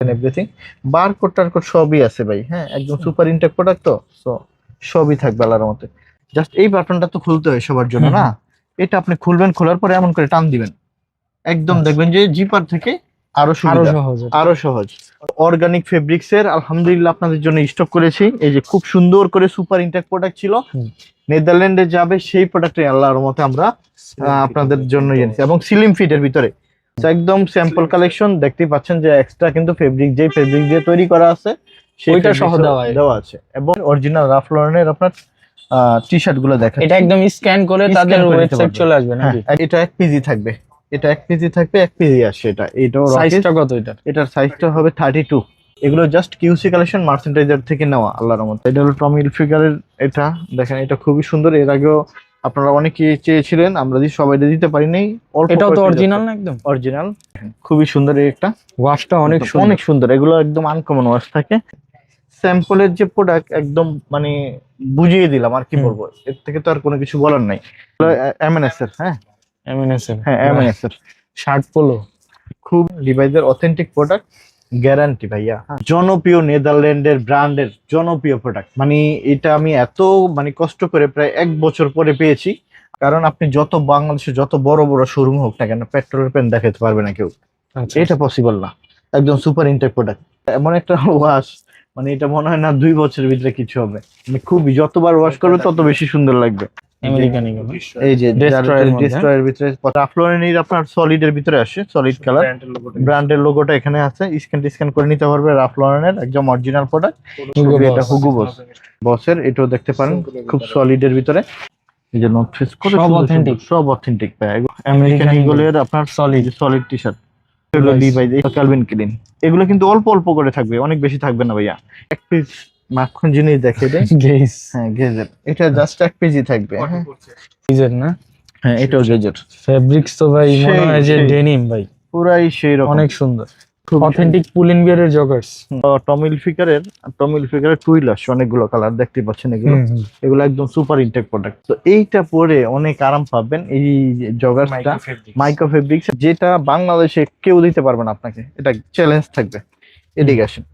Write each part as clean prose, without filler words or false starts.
Everything barcode টারকোড সবই আছে ভাই। হ্যাঁ, একদম সুপার ইনটেক প্রোডাক্ট তো, সো সবই থাকবে আল্লাহর মতে। জাস্ট এই বাটনটা তো খুলতে হয় সবার জন্য না। এটা আপনি খুলবেন, খোলার পরে এমন করে টান দিবেন, একদম দেখবেন যে জিপার থেকে আরো সুবিধা, আরো সহজ। অর্গানিক ফেব্রিক্স এর আলহামদুলিল্লাহ আপনাদের জন্য স্টক করেছি। এই যে খুব সুন্দর করে সুপার ইনটেক প্রোডাক্ট ছিল, নেদারল্যান্ডে যাবে সেই প্রোডাক্টই আল্লাহর মতে আমরা আপনাদের জন্য এনেছি, এবং স্লিম ফিটের ভিতরে একদম স্যাম্পল কালেকশন দেখতেই পাচ্ছেন যে এক্সট্রা কিন্তু ফেব্রিক, যে ফেব্রিক দিয়ে তৈরি করা আছে সেটা সহ দেওয়া আছে, এবং অরিজিনাল রাফ লরেনের আপনার টি শার্ট গুলো দেখেন। এটা একদম স্ক্যান করে তাদের ওয়েবসাইট চলে আসবে নাকি? এটা 1 পিজি থাকবে, এটা 1 পিজি থাকবে, 1 পিজি আসে এটা। এটাও সাইজটা কত এটা? এটার সাইজটা হবে 32। এগুলো জাস্ট কিউসি কালেকশন মার্চেন্ডাইজার থেকে নেওয়া আল্লাহর রহমতে। এটা হলো টমি হিলফিগারের, এটা দেখেন, এটা খুবই সুন্দর। এর আগেও আপনারা অনেকে চেয়েছিলেন, আমরা যদি সবাই দিতে পারি নাই। এটাও তো অরিজিনাল না? একদম অরিজিনাল, খুবই সুন্দর। এই একটা ওয়াশটা অনেক সুন্দর। এগুলো একদম আনকমন ওয়াশ থাকে। স্যাম্পলের যে প্রোডাক্ট একদম মানে বুঝিয়ে দিলাম, আর কি বলবো, এর থেকে তো আর কোনো কিছু বলার নাই। এমএনএস এর, হ্যাঁ এমএনএস এর শার্ট পোলো, খুব লিভাইজের অথেন্টিক প্রোডাক্ট, গ্যারান্টি ভাইয়া। জনপ্রিয় নেদারল্যান্ডের ব্র্যান্ডের জনপ্রিয় প্রোডাক্ট, মানে এটা আমি এত মানে কষ্ট করে প্রায় 1 বছর পরে পেয়েছি। কারণ আপনি যত বাংলাদেশে যত বড় বড় শোরুম হোক না কেন, পেট্রোলের পেন দেখাতে পারবে না কেউ। এটা পসিবল না। একদম সুপার ইনটেক প্রোডাক্ট, এমন একটা ওয়াশ, মানে এটা মনে হয় না 2 বছরের ভিতরে কিছু হবে। মানে খুবই, যতবার ওয়াশ করবে তত বেশি সুন্দর লাগবে। এই যে ডিস্ট্রয়ের ভিতরে রাফলোরেনের আপনার সলিডের ভিতরে আসে, সলিড কালার ব্র্যান্ডের লোগোটা এখানে আছে। স্ক্যান করে নিতে পারবে রাফলোরেনের একদম অরিজিনাল প্রোডাক্ট। এটা হুগো বসের, এটাও দেখতে পারেন, খুব সলিডের ভিতরে। এই যে নর্থ ফেস করে সব অথেন্টিক পায়। আমেরিকান ইগলের আপনার সলিড টি শার্ট, এগুলো লিভাইস, ক্যালভিন ক্লিন। এগুলো কিন্তু অল্প অল্প করে থাকবে, অনেক বেশি থাকবে না ভাইয়া। 1 পিস মাখন জিনিস দেখে দেয়, গেজ। হ্যাঁ গেজের, এটা জাস্ট 1 পিসই থাকবে। গেজের না? হ্যাঁ এটাও গেজের। ফেব্রিক্স তো ভাই মনে হয় যে ডেনিম ভাই, পুরাই সেই রকম, অনেক সুন্দর। অথেন্টিক পুল ইন বিয়ারের জগার্স। টমি হিলফিগারের টুইলার্স, অনেকগুলো কালার দেখতে পাচ্ছেন। এগুলো একদম সুপার ইনটেক প্রোডাক্ট। তো এইটা পরে অনেক আরাম পাবেন। এই জগার্সটা মাইক্রো ফেব্রিক্স, যেটা বাংলাদেশে কেউ দিতে পারবে না আপনাকে। এটা চ্যালেঞ্জ থাকবে। এদিকে আসেন,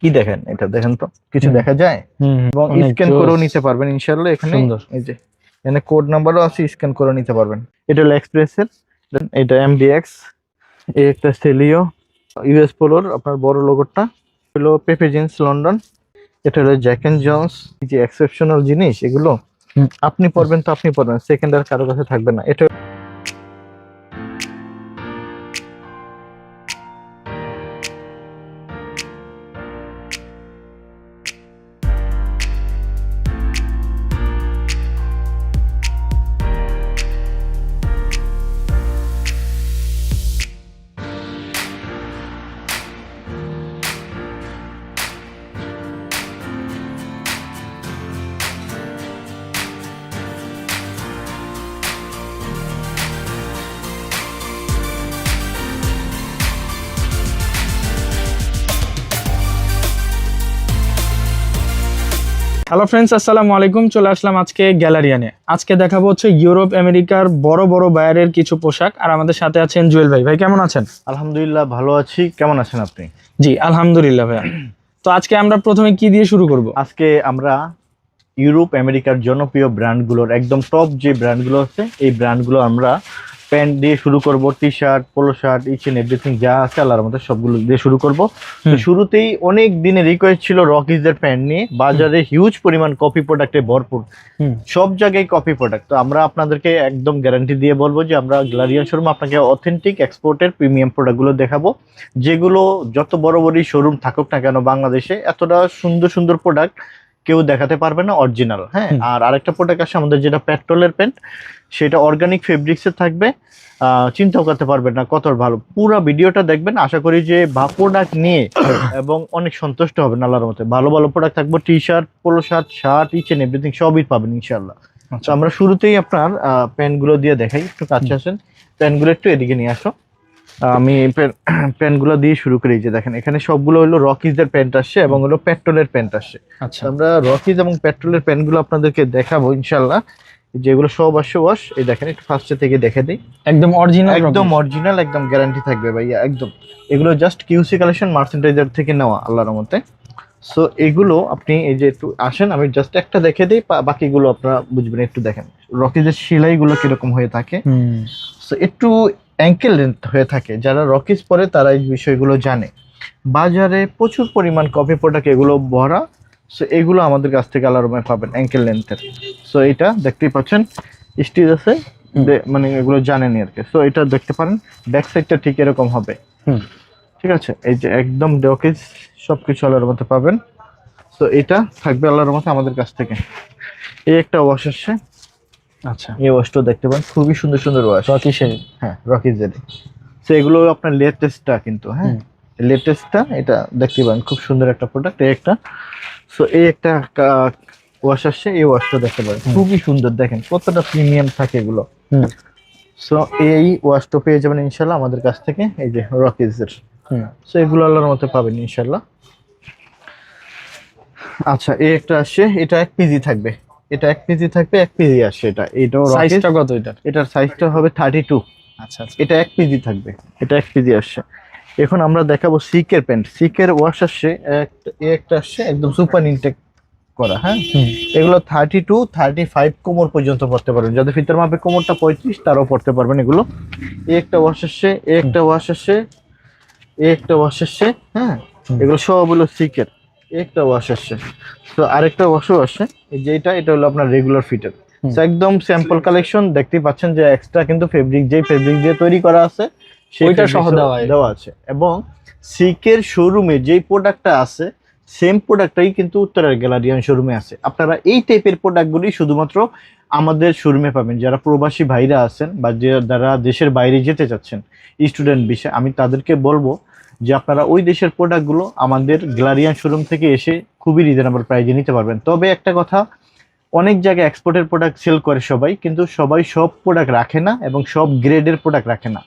কি দেখেন, এটা দেখেন তো, কিছু দেখা যায়? এবং স্ক্যান করেও নিতে পারবেন ইনশাআল্লাহ। এখানে এই যে এখানে কোড নাম্বারও আছে, স্ক্যান করে নিতে পারবেন। এটা হলো এক্সপ্রেসের, এটা এমডিএক্স। এই একটা সেলিও ইউএস পোলোর আপনার বড় লোগোটা হলো পেপে জিন্স লন্ডন। এটা হলো জ্যাক এন্ড জন্স। এই যে এক্সেপশনাল জিনিস, এগুলো আপনি পরবেন তো আপনি পরবেন, সেকেন্ড আর কারো কাছে থাকবে না। এটা হ্যালো ফ্রেন্ডস, আসসালামু আলাইকুম। চলে আসলাম আজকে গ্যালারিয়ানে। আজকে দেখাবো হচ্ছে ইউরোপ আমেরিকার বড় বড় বায়ারের কিছু পোশাক। আর আমাদের সাথে আছেন জুয়েল ভাই। ভাই কেমন আছেন? আলহামদুলিল্লাহ ভালো আছি, কেমন আছেন আপনি? জি আলহামদুলিল্লাহ ভাইয়া। তো আজকে আমরা প্রথমে কি দিয়ে শুরু করব? আজকে আমরা ইউরোপ আমেরিকার জনপ্রিয় ব্র্যান্ডগুলোর একদম টপ যে ব্র্যান্ডগুলো আছে, এই ব্র্যান্ডগুলো আমরা প্যান্ট দিয়ে শুরু করব। T shirt, polo shirt, each and everything যা আছে আল্লাহর মধ্যে সবগুলো দিয়ে শুরু করব। তো শুরুতেই অনেক দিনের রিকোয়েস্ট ছিল রকিজের প্যান্ট নিয়ে। বাজারে হিউজ পরিমাণ কপি প্রোডাক্টে ভরপুর, সব জায়গায় কপি প্রোডাক্ট। তো আমরা আপনাদেরকে একদম গ্যারান্টি দিয়ে বলবো যে আমরা গ্যালারিয়ান শোরুম আপনাকে অথেন্টিক এক্সপোর্টের প্রিমিয়াম প্রোডাক্টগুলো দেখাবো, যেগুলো যত বড় বড় শোরুম থাকুক না কেন বাংলাদেশে, এতটা সুন্দর সুন্দর প্রোডাক্ট কেউ দেখাতে পারবে না অরিজিনাল। হ্যাঁ, আর আরেকটা প্রোডাক্ট আছে আমাদের, যেটা পেট্রোলের প্যান্ট, সেটা অর্গানিক ফেব্রিক্সের থাকবে। চিন্তাও করতে পারবেন না কত ভালো। পুরো ভিডিওটা দেখবেন, আশা করি যে প্রোডাক্ট নিয়ে এবং অনেক সন্তুষ্ট হবেন আল্লাহর মতে। ভালো ভালো প্রোডাক্ট থাকবে, T shirt, polo shirt, shirt, each and everything সবই পাবেন ইনশাআল্লাহ। তো আমরা শুরুতেই আপনার প্যান্টগুলো দিয়ে দেখাই। একটু কাছে আসেন, প্যান্টগুলো একটু এদিকে নিয়ে আসো। আমি প্যান্টগুলো দিয়ে শুরু করি। যে দেখেন এখানে সবগুলো হলো রকিজের প্যান্ট আসছে এবং হলো পেট্রোলের প্যান্ট আসছে। আমরা রকিজ এবং পেট্রোলের প্যান্টগুলো আপনাদেরকে দেখাবো ইনশাআল্লাহ। যেগুলো সব আসছে ওয়াশ, এই দেখেন একটু ফার্স্টে থেকে দেখে দিই, একদম অরিজিনাল, একদম অরিজিনাল, একদম গ্যারান্টি থাকবে ভাইয়া একদম। এগুলো জাস্ট কিউসি কালেকশন মার্চেন্টাইজার থেকে নেওয়া আল্লাহর রহমতে। সো এগুলো আপনি এই যে একটু আসেন, আমি জাস্ট একটা দেখে দিই, বাকিগুলো আপনারা বুঝবেন। একটু দেখেন রকিজের সেলাইগুলো কিরকম হয়ে থাকে। সো একটু অ্যাঙ্কেল লেন্থ হয়ে থাকে, যারা রকিজ পরে তারা এই বিষয়গুলো জানে। বাজারে প্রচুর পরিমাণ কপি প্রোডাক্ট এগুলো ভরা। সো এগুলো আমাদের কাছ থেকে আল্লাহর রহমতে পাবেন অ্যাঙ্কেল লেন্থের। সো এটা দেখতেই পাচ্ছেন স্টিচ আছে, মানে এগুলো জানেনি আর কি। সো এটা দেখতে পারেন, ব্যাক সাইডটা ঠিক এরকম হবে। ঠিক আছে, এই যে একদম রকিজ সবকিছু আল্লাহর রহমতে পাবেন। সো এটা থাকবে আল্লাহর রহমতে আমাদের কাছ থেকে। এই একটা ওয়াশ আসছে, আচ্ছা, এই ওয়াশটাও দেখতে পারেন, খুবই সুন্দর সুন্দর ওয়াশ। কিসের? হ্যাঁ, রকিজের। তো এগুলো আপনার লেটেস্টটা কিন্তু, হ্যাঁ লেটেস্টটা, এটা দেখতে পারেন খুব সুন্দর একটা প্রোডাক্ট। এই একটা, সো এই একটা ওয়াশ আসছে, এই ওয়াশটা দেখতে পারেন খুবই সুন্দর, দেখেন কতটা প্রিমিয়াম থাকে এগুলো। সো এই ওয়াশটা পেয়ে যাবেন ইনশাল্লাহ আমাদের কাছ থেকে, এই যে রকিজের। সো এগুলো আল্লাহর মতো পাবেন ইনশাল্লাহ। আচ্ছা, এই একটা আসছে, এটা 1 পিজি থাকবে, এটা 1 পিজি থাকবে, 1 পিজি আসছে এটা। এটাও সাইজটা কত এটা? এটার সাইজটা হবে 32। আচ্ছা, এটা 1 পিজি থাকবে, এটা 1 পিজি আসছে। এখন আমরা দেখাবো সিকের প্যান্ট। সিকের ওয়াশ আসছে, একটা আসছে একদম সুপার ইনটেক করা। হ্যাঁ, এগুলো 32 35 কোমর পর্যন্ত পড়তে পারবেন, যাদের ফিতার মাপে কোমরটা 35 তারাও পড়তে পারবেন এগুলো। এই একটা ওয়াশ আসছে, এই একটা ওয়াশ আসছে, এই একটা ওয়াশ আসছে। হ্যাঁ, এগুলো সব হলো সিকের। একটা ওয়াশ আসছে, তো আরেকটা ওয়াশও আসছে, এই যে এটা হলো আপনার রেগুলার ফিটের। একদম স্যাম্পল কালেকশন দেখতেই পাচ্ছেন যে এক্সট্রা কিন্তু ফেব্রিক, যেই ফেব্রিক দিয়ে তৈরি করা আছে ওইটা সহ দেওয়া আছে। এবং সিকের শোরুমে যেই প্রোডাক্টটা আছে সেম প্রোডাক্টটাই কিন্তু উত্তরের গ্যালারিয়ান শোরুমে আছে। আপনারা এই টাইপের প্রোডাক্টগুলি শুধুমাত্র আমাদের শোরুমে পাবেন। যারা প্রবাসী ভাইরা আছেন বা যারা দেশের বাইরে যেতে চাচ্ছেন স্টুডেন্ট বিষয়ে, আমি তাদেরকে বলবো যে আপনারা ওই দেশের প্রোডাক্টগুলো আমাদের গ্যালারিয়ান শোরুম থেকে এসে খুবই রিজনেবল প্রাইসে নিতে পারবেন। তবে একটা কথা, অনেক জায়গায় এক্সপোর্টের প্রোডাক্ট সেল করে সবাই, কিন্তু সবাই সব প্রোডাক্ট রাখে না এবং সব গ্রেডের প্রোডাক্ট রাখে না।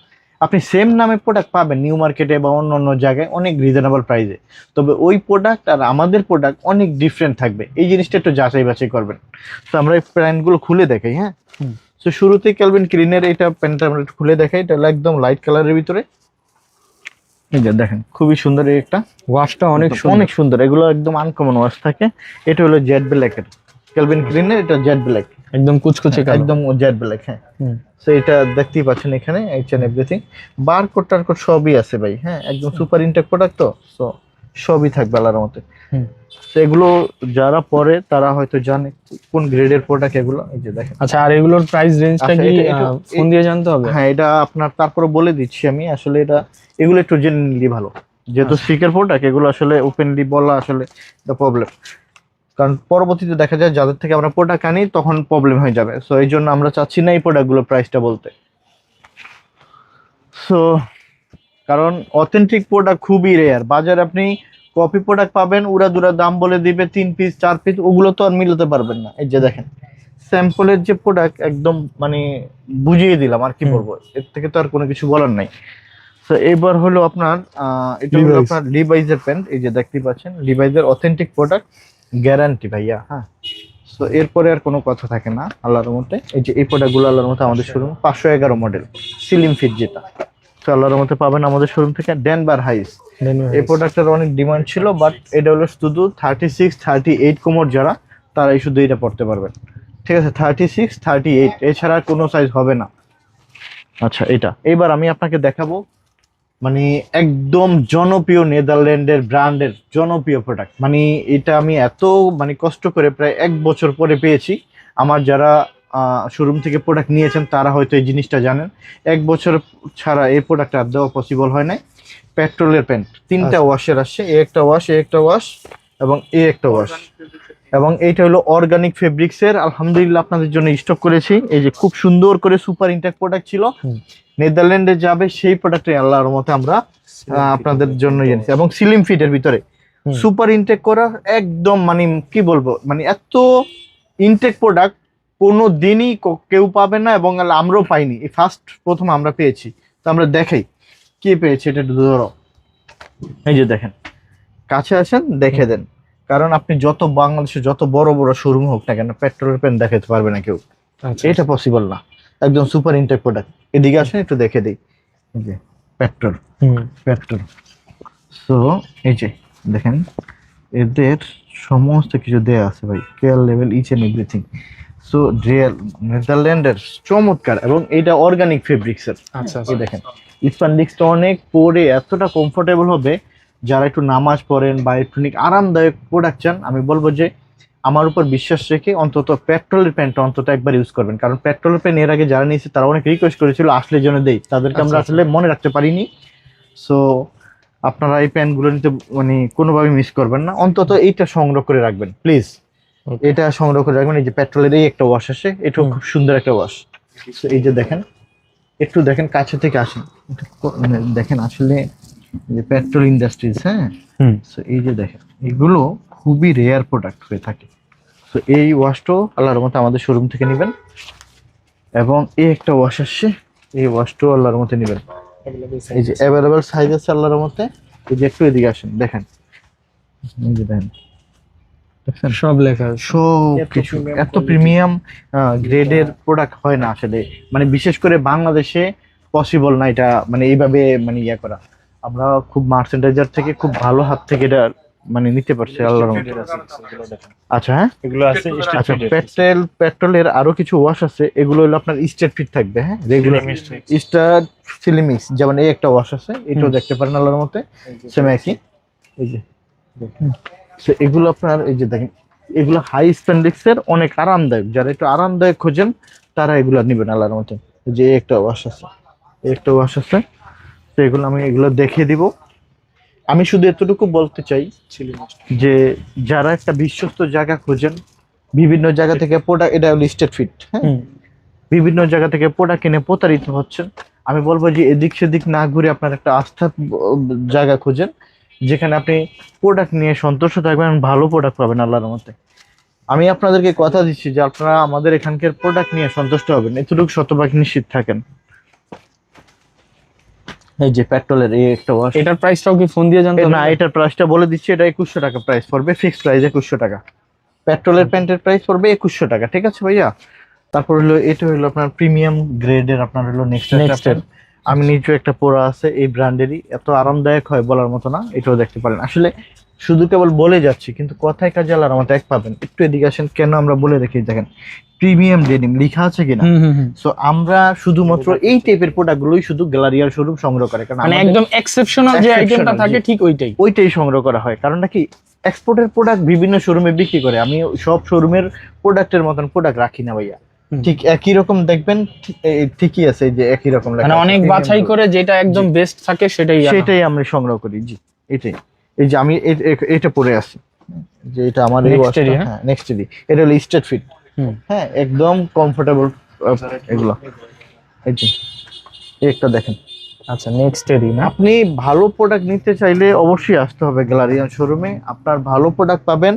আপনি সেম নামে প্রোডাক্ট পাবেন নিউ মার্কেটে বা অন্য অন্য জায়গায় অনেক রিজনেবল প্রাইসে, তবে ওই প্রোডাক্ট আর আমাদের প্রোডাক্ট অনেক ডিফারেন্ট থাকবে। এই জিনিসটা একটু যাচাই বাছাই করবেন। তো আমরা এই প্যান্টগুলো খুলে দেখাই। হ্যাঁ, তো শুরুতেই ক্যালভিন ক্লিনের এটা প্যান্টটা আমরা একটু খুলে দেখাই। এটা হলো একদম লাইট কালারের ভিতরে, এই যে দেখেন খুবই সুন্দর। এই একটা ওয়াশটা অনেক সুন্দর, এগুলো একদম আনকমন ওয়াশ থাকে। এটা হলো জেড ব্ল্যাকের ক্যালভিন ক্লিনের, এটা জেড ব্ল্যাক, একদম কুচকুচে কালো, একদম জেড ব্ল্যাক। হ্যাঁ, তো এটা দেখতেই পাচ্ছেন এখানে এইচ এন্ড এভরিথিং, বারকোড টারকোড সবই আছে ভাই। হ্যাঁ, একদম সুপার ইনটেক প্রোডাক্ট, তো সো সবই থাকবে আল্লাহর মতে। তো এগুলো যারা পরে তারা হয়তো জানে কোন গ্রেডের প্রোডাক্ট এগুলো। এই যে দেখেন। আচ্ছা, আর এগুলোর প্রাইস রেঞ্জটা কি ফোন দিয়ে জানতে হবে? হ্যাঁ, এটা আপনার তারপরে বলে দিচ্ছি আমি। আসলে এটা এগুলো একটু জেনে নিলে ভালো, যেহেতু সিকের প্রোডাক্ট এগুলো আসলে ওপেনলি বলা আসলে দ্য প্রবলেম। কারণ পরবর্তীতে দেখা যায় যাদের থেকে আমরা প্রোডাক্ট আনি তখন প্রবলেম হয়ে যাবে। সো এই জন্য আমরা চাচ্ছি না এই প্রোডাক্টগুলোর প্রাইসটা বলতে। সো কারণ অথেন্টিক প্রোডাক্ট খুবই রেয়ার। বাজারে আপনি কপি প্রোডাক্ট পাবেন, উড়াদুরা দাম বলে দিবে 3 পিস 4 পিস, ওগুলো তো আর মিলাতে পারবেন না। এই যে দেখেন স্যাম্পলের যে প্রোডাক্ট, একদম মানে বুঝিয়ে দিলাম, আর কি বলবো, এর থেকে তো আর কোনো কিছু বলার নাই। তো এবার হলো আপনার এটা হলো আপনার লিভাইজের প্যান্ট। এই যে দেখতে পাচ্ছেন লিভাইজের অথেন্টিক প্রোডাক্ট, গ্যারান্টি ভাইয়া। হ্যাঁ, তো এরপরে আর কোনো কথা থাকে না আল্লাহর মতে। এই যে এই প্রোডাক্টগুলো আল্লাহর মতে আমাদের শোরুম 511 মডেল সিলিম ফিট, যেটা তো আল্লাহর মতে পাবেন আমাদের শোরুম থেকে। ডেনভার হাইস, এই প্রোডাক্টের অনেক ডিমান্ড ছিল, বাট এটা হলো শুধু 36 38 কোমর যারা, তারাই শুধু এটা পড়তে পারবেন। ঠিক আছে, 36 38, এছাড়া আর কোনো সাইজ হবে না। আচ্ছা, এটা এবার আমি আপনাকে দেখাবো মানে একদম জনপ্রিয় নেদারল্যান্ডের ব্র্যান্ডের জনপ্রিয় প্রোডাক্ট। মানে এটা আমি এত মানে কষ্ট করে প্রায় 1 বছর পরে পেয়েছি। আমার যারা শোরুম থেকে প্রোডাক্ট নিয়েছেন তারা হয়তো এই জিনিসটা জানেন, 1 বছর ছাড়া এই প্রোডাক্ট আর দেওয়া পসিবল হয় নাই। পেট্রোলের প্যান্ট, 3টা ওয়াশের আসছে, এ একটা ওয়াশ, এ একটা ওয়াশ এবং এ একটা ওয়াশ। এবং এইটা হলো অর্গানিক ফেব্রিক্সের, আলহামদুলিল্লাহ আপনাদের জন্য স্টক করেছি। এই যে খুব সুন্দর করে সুপার ইনটেক প্রোডাক্ট ছিল, নেদারল্যান্ডে যাবে সেই প্রোডাক্টই আল্লাহর মতে আমরা আপনাদের জন্য এনেছি। এবং স্লিম ফিটের ভিতরে সুপার ইনটেক করা, একদম মানে কি বলবো, মানে এত ইনটেক প্রোডাক্ট কোনো দিনই কেউ পাবে না এবং আমরাও পাইনি, এই প্রথম আমরা পেয়েছি। তো আমরা দেখাই কি পেয়েছি, এটা একটু ধরো। এই যে দেখেন, কাছে আসেন দেখে দেন, কারণ আপনি যত বাংলাদেশে যত বড় বড় শোরুম হোক না কেন পেট্রোলের প্যান্ট দেখাতে পারবে না কেউ। আচ্ছা এটা পসিবল না, একদম সুপার ইনটেক প্রোডাক্ট। এদিকে আসেন একটু দেখে দিই, এই যে পেট্রোল, হুম পেট্রোল। সো এই যে দেখেন এদের সমস্ত কিছু দেয়া আছে ভাই, care level each and everything. So real নেদারল্যান্ডের চমৎকার, এবং এটা অর্গানিক ফেব্রিক্সের। আচ্ছা এই দেখেন স্প্যান্ডিক্সটা অনেক পরে এতটা কমফোর্টেবল হবে, যারা একটু নামাজ পড়েন বা একটু আরামদায়ক প্রোডাক্ট চান, আমি বলবো যে আমার উপর বিশ্বাস রেখে অন্তত পেট্রোলের প্যান্টটা অন্তত একবার ইউজ করবেন। কারণ পেট্রোলের প্যান্ট এর আগে যারা নিয়েছে তারা অনেক রিকোয়েস্ট করেছিল আসলে জন্য দেই, তাদেরকে আমরা আচ্ছা, আসলে মনে রাখতে পারিনি। সো আপনারা এই প্যান্টগুলো নিতে মানে কোনোভাবে মিস করবেন না, অন্তত এইটা সংগ্রহ করে রাখবেন প্লিজ। Okay. এটা সংগ্রহ করে রাখবেন। এই যে পেট্রোলের এই একটা ওয়াশ আসে, এটাও খুব সুন্দর একটা ওয়াশ। এই যে দেখেন, একটু দেখেন কাছে থেকে আসেন, মানে দেখেন আসলে যে পেট্রোল ইন্ডাস্ট্রিজ, হ্যাঁ। হুম সো এই যে দেখেন এগুলো খুবই রেয়ার প্রোডাক্ট হয়ে থাকে। তো এই ওয়াশটাও আল্লাহর মতো আমাদের শোরুম থেকে নেবেন, এবং এই একটা ওয়াশ আসছে, এই ওয়াশটাও আল্লাহর মতো নেবেন। এই যে অ্যাভেলেবল সাইজ আছে আল্লাহর মতে। এই যে একটু এদিকে আসেন, দেখেন এই যে দেখেন, দেখছেন সব লেখা আছে। সব কিছু এত প্রিমিয়াম গ্রেডের প্রোডাক্ট হয় না আসলে, মানে বিশেষ করে বাংলাদেশে পসিবল না এটা, মানে এইভাবে মানে ইয়া করা। আমরা খুব মার্চেন্ডাইজার থেকে খুব ভালো হাত থেকে এটা মানে নিতে পারছি আল্লাহর মতে। আচ্ছা হ্যাঁ, এগুলো আছে আচ্ছা পেট্রোলের আরো কিছু ওয়াশ আছে, এগুলো হলো আপনার স্টেট ফিট থাকবে, হ্যাঁ রেগুলার স্টার সিলিমিক্স, যেমন এই একটা ওয়াশ আছে, এটাও দেখতে পারেন আল্লাহর মতে সেম একই। এই যে তো এগুলো আপনার এই যে দেখেন, এগুলো হাই স্প্যান্ডেক্সের অনেক আরামদায়ক, যারা একটু আরামদায়ক খোঁজেন তারা এগুলো নেবেন আল্লাহর মতে। এই যে একটা ওয়াশ আছে, এই একটা ওয়াশ আছে, তো এগুলো আমি এগুলো দেখিয়ে দিব। আমি শুধু এতটুকু বলতে চাই যে যারা একটা বিশ্বস্ত জায়গা খোঁজেন, বিভিন্ন জায়গা থেকে প্রোডাক্ট, এটা লিস্টেড ফিট, হ্যাঁ, হুম বিভিন্ন জায়গা থেকে প্রোডাক্ট কিনে প্রতারিত হচ্ছেন, আমি বলবো যে এদিক সেদিক না ঘুরে আপনার একটা আস্থার জায়গা খুঁজেন, যেখানে আপনি প্রোডাক্ট নিয়ে সন্তুষ্ট থাকবেন, ভালো প্রোডাক্ট পাবেন আল্লাহর মতে। আমি আপনাদেরকে কথা দিচ্ছি যে আপনারা আমাদের এখানকার প্রোডাক্ট নিয়ে সন্তুষ্ট হবেন, এতটুকু শতভাগ নিশ্চিত থাকেন। এই যে পেট্রোলের এই একটা ওয়াশ, এটার প্রাইসটাও কি ফোন দিয়ে জানতে না হবে? এটার প্রাইসটা বলে দিচ্ছি, এটা 2100 টাকা প্রাইস পড়বে, ফিক্সড প্রাইস 2100 টাকা। পেট্রোলের প্যান্টের প্রাইস পড়বে 2100 টাকা, ঠিক আছে ভাইয়া। তারপর হলো এটা হলো আপনার প্রিমিয়াম গ্রেডের আপনার হলো নেক্সট Next-এর। আমি নিচে একটা পরা আছে এই ব্র্যান্ডেরই, এত আরামদায়ক হয় বলার মতো না, এটাও দেখতে পারেন। আসলে শুধু কেবল বলে যাচ্ছি, কিন্তু কথায় কাজে আল্লাহর মতো এক পাবেন। একটু এদিকে আসেন, কেন আমরা বলে রেখে দেখেন প্রিমিয়াম ডেনিম লেখা আছে কিনা। হুম হুম হুম। সো আমরা শুধুমাত্র এই টাইপের প্রোডাক্টগুলোই শুধু গ্যালারিয়ার শোরুম সংগ্রহ করে, কারণ মানে আমাদের একদম এক্সেপশনাল যে Exceptional, আইটেমটা থাকে জি। ঠিক ওইটাই। ওইটাই সংগ্রহ করা হয়। কারণ নাকি এক্সপোর্টের প্রোডাক্ট বিভিন্ন শোরুমে বিক্রি করে, আমি সব শোরুমের প্রোডাক্টের মতন প্রোডাক্ট রাখি না ভাইয়া। হুম। ঠিক একই রকম দেখবেন, ঠিকই আছে যে একই রকম লেখা মানে আছে, অনেক premium বাছাই গুলো। করে যেটা একদম বেস্ট থাকে সেটাই আনা। সেটাই আমরা সংগ্রহ করি, জি এটাই। এই যে আমি এটা পরে আছি, যে এটা আমার এই Next ওয়াশটা, area, হ্যাঁ? হ্যাঁ নেক্সট ডে, এটা হলো স্ট্রেট ফিট, হুম। হ্যাঁ একদম কমফোর্টেবল এগুলো। এই যে এই একটা দেখেন, আচ্ছা নেক্সট এরই না? আপনি ভালো প্রোডাক্ট নিতে চাইলে অবশ্যই আসতে হবে গ্যালারিয়ান শোরুমে, আপনার ভালো প্রোডাক্ট পাবেন,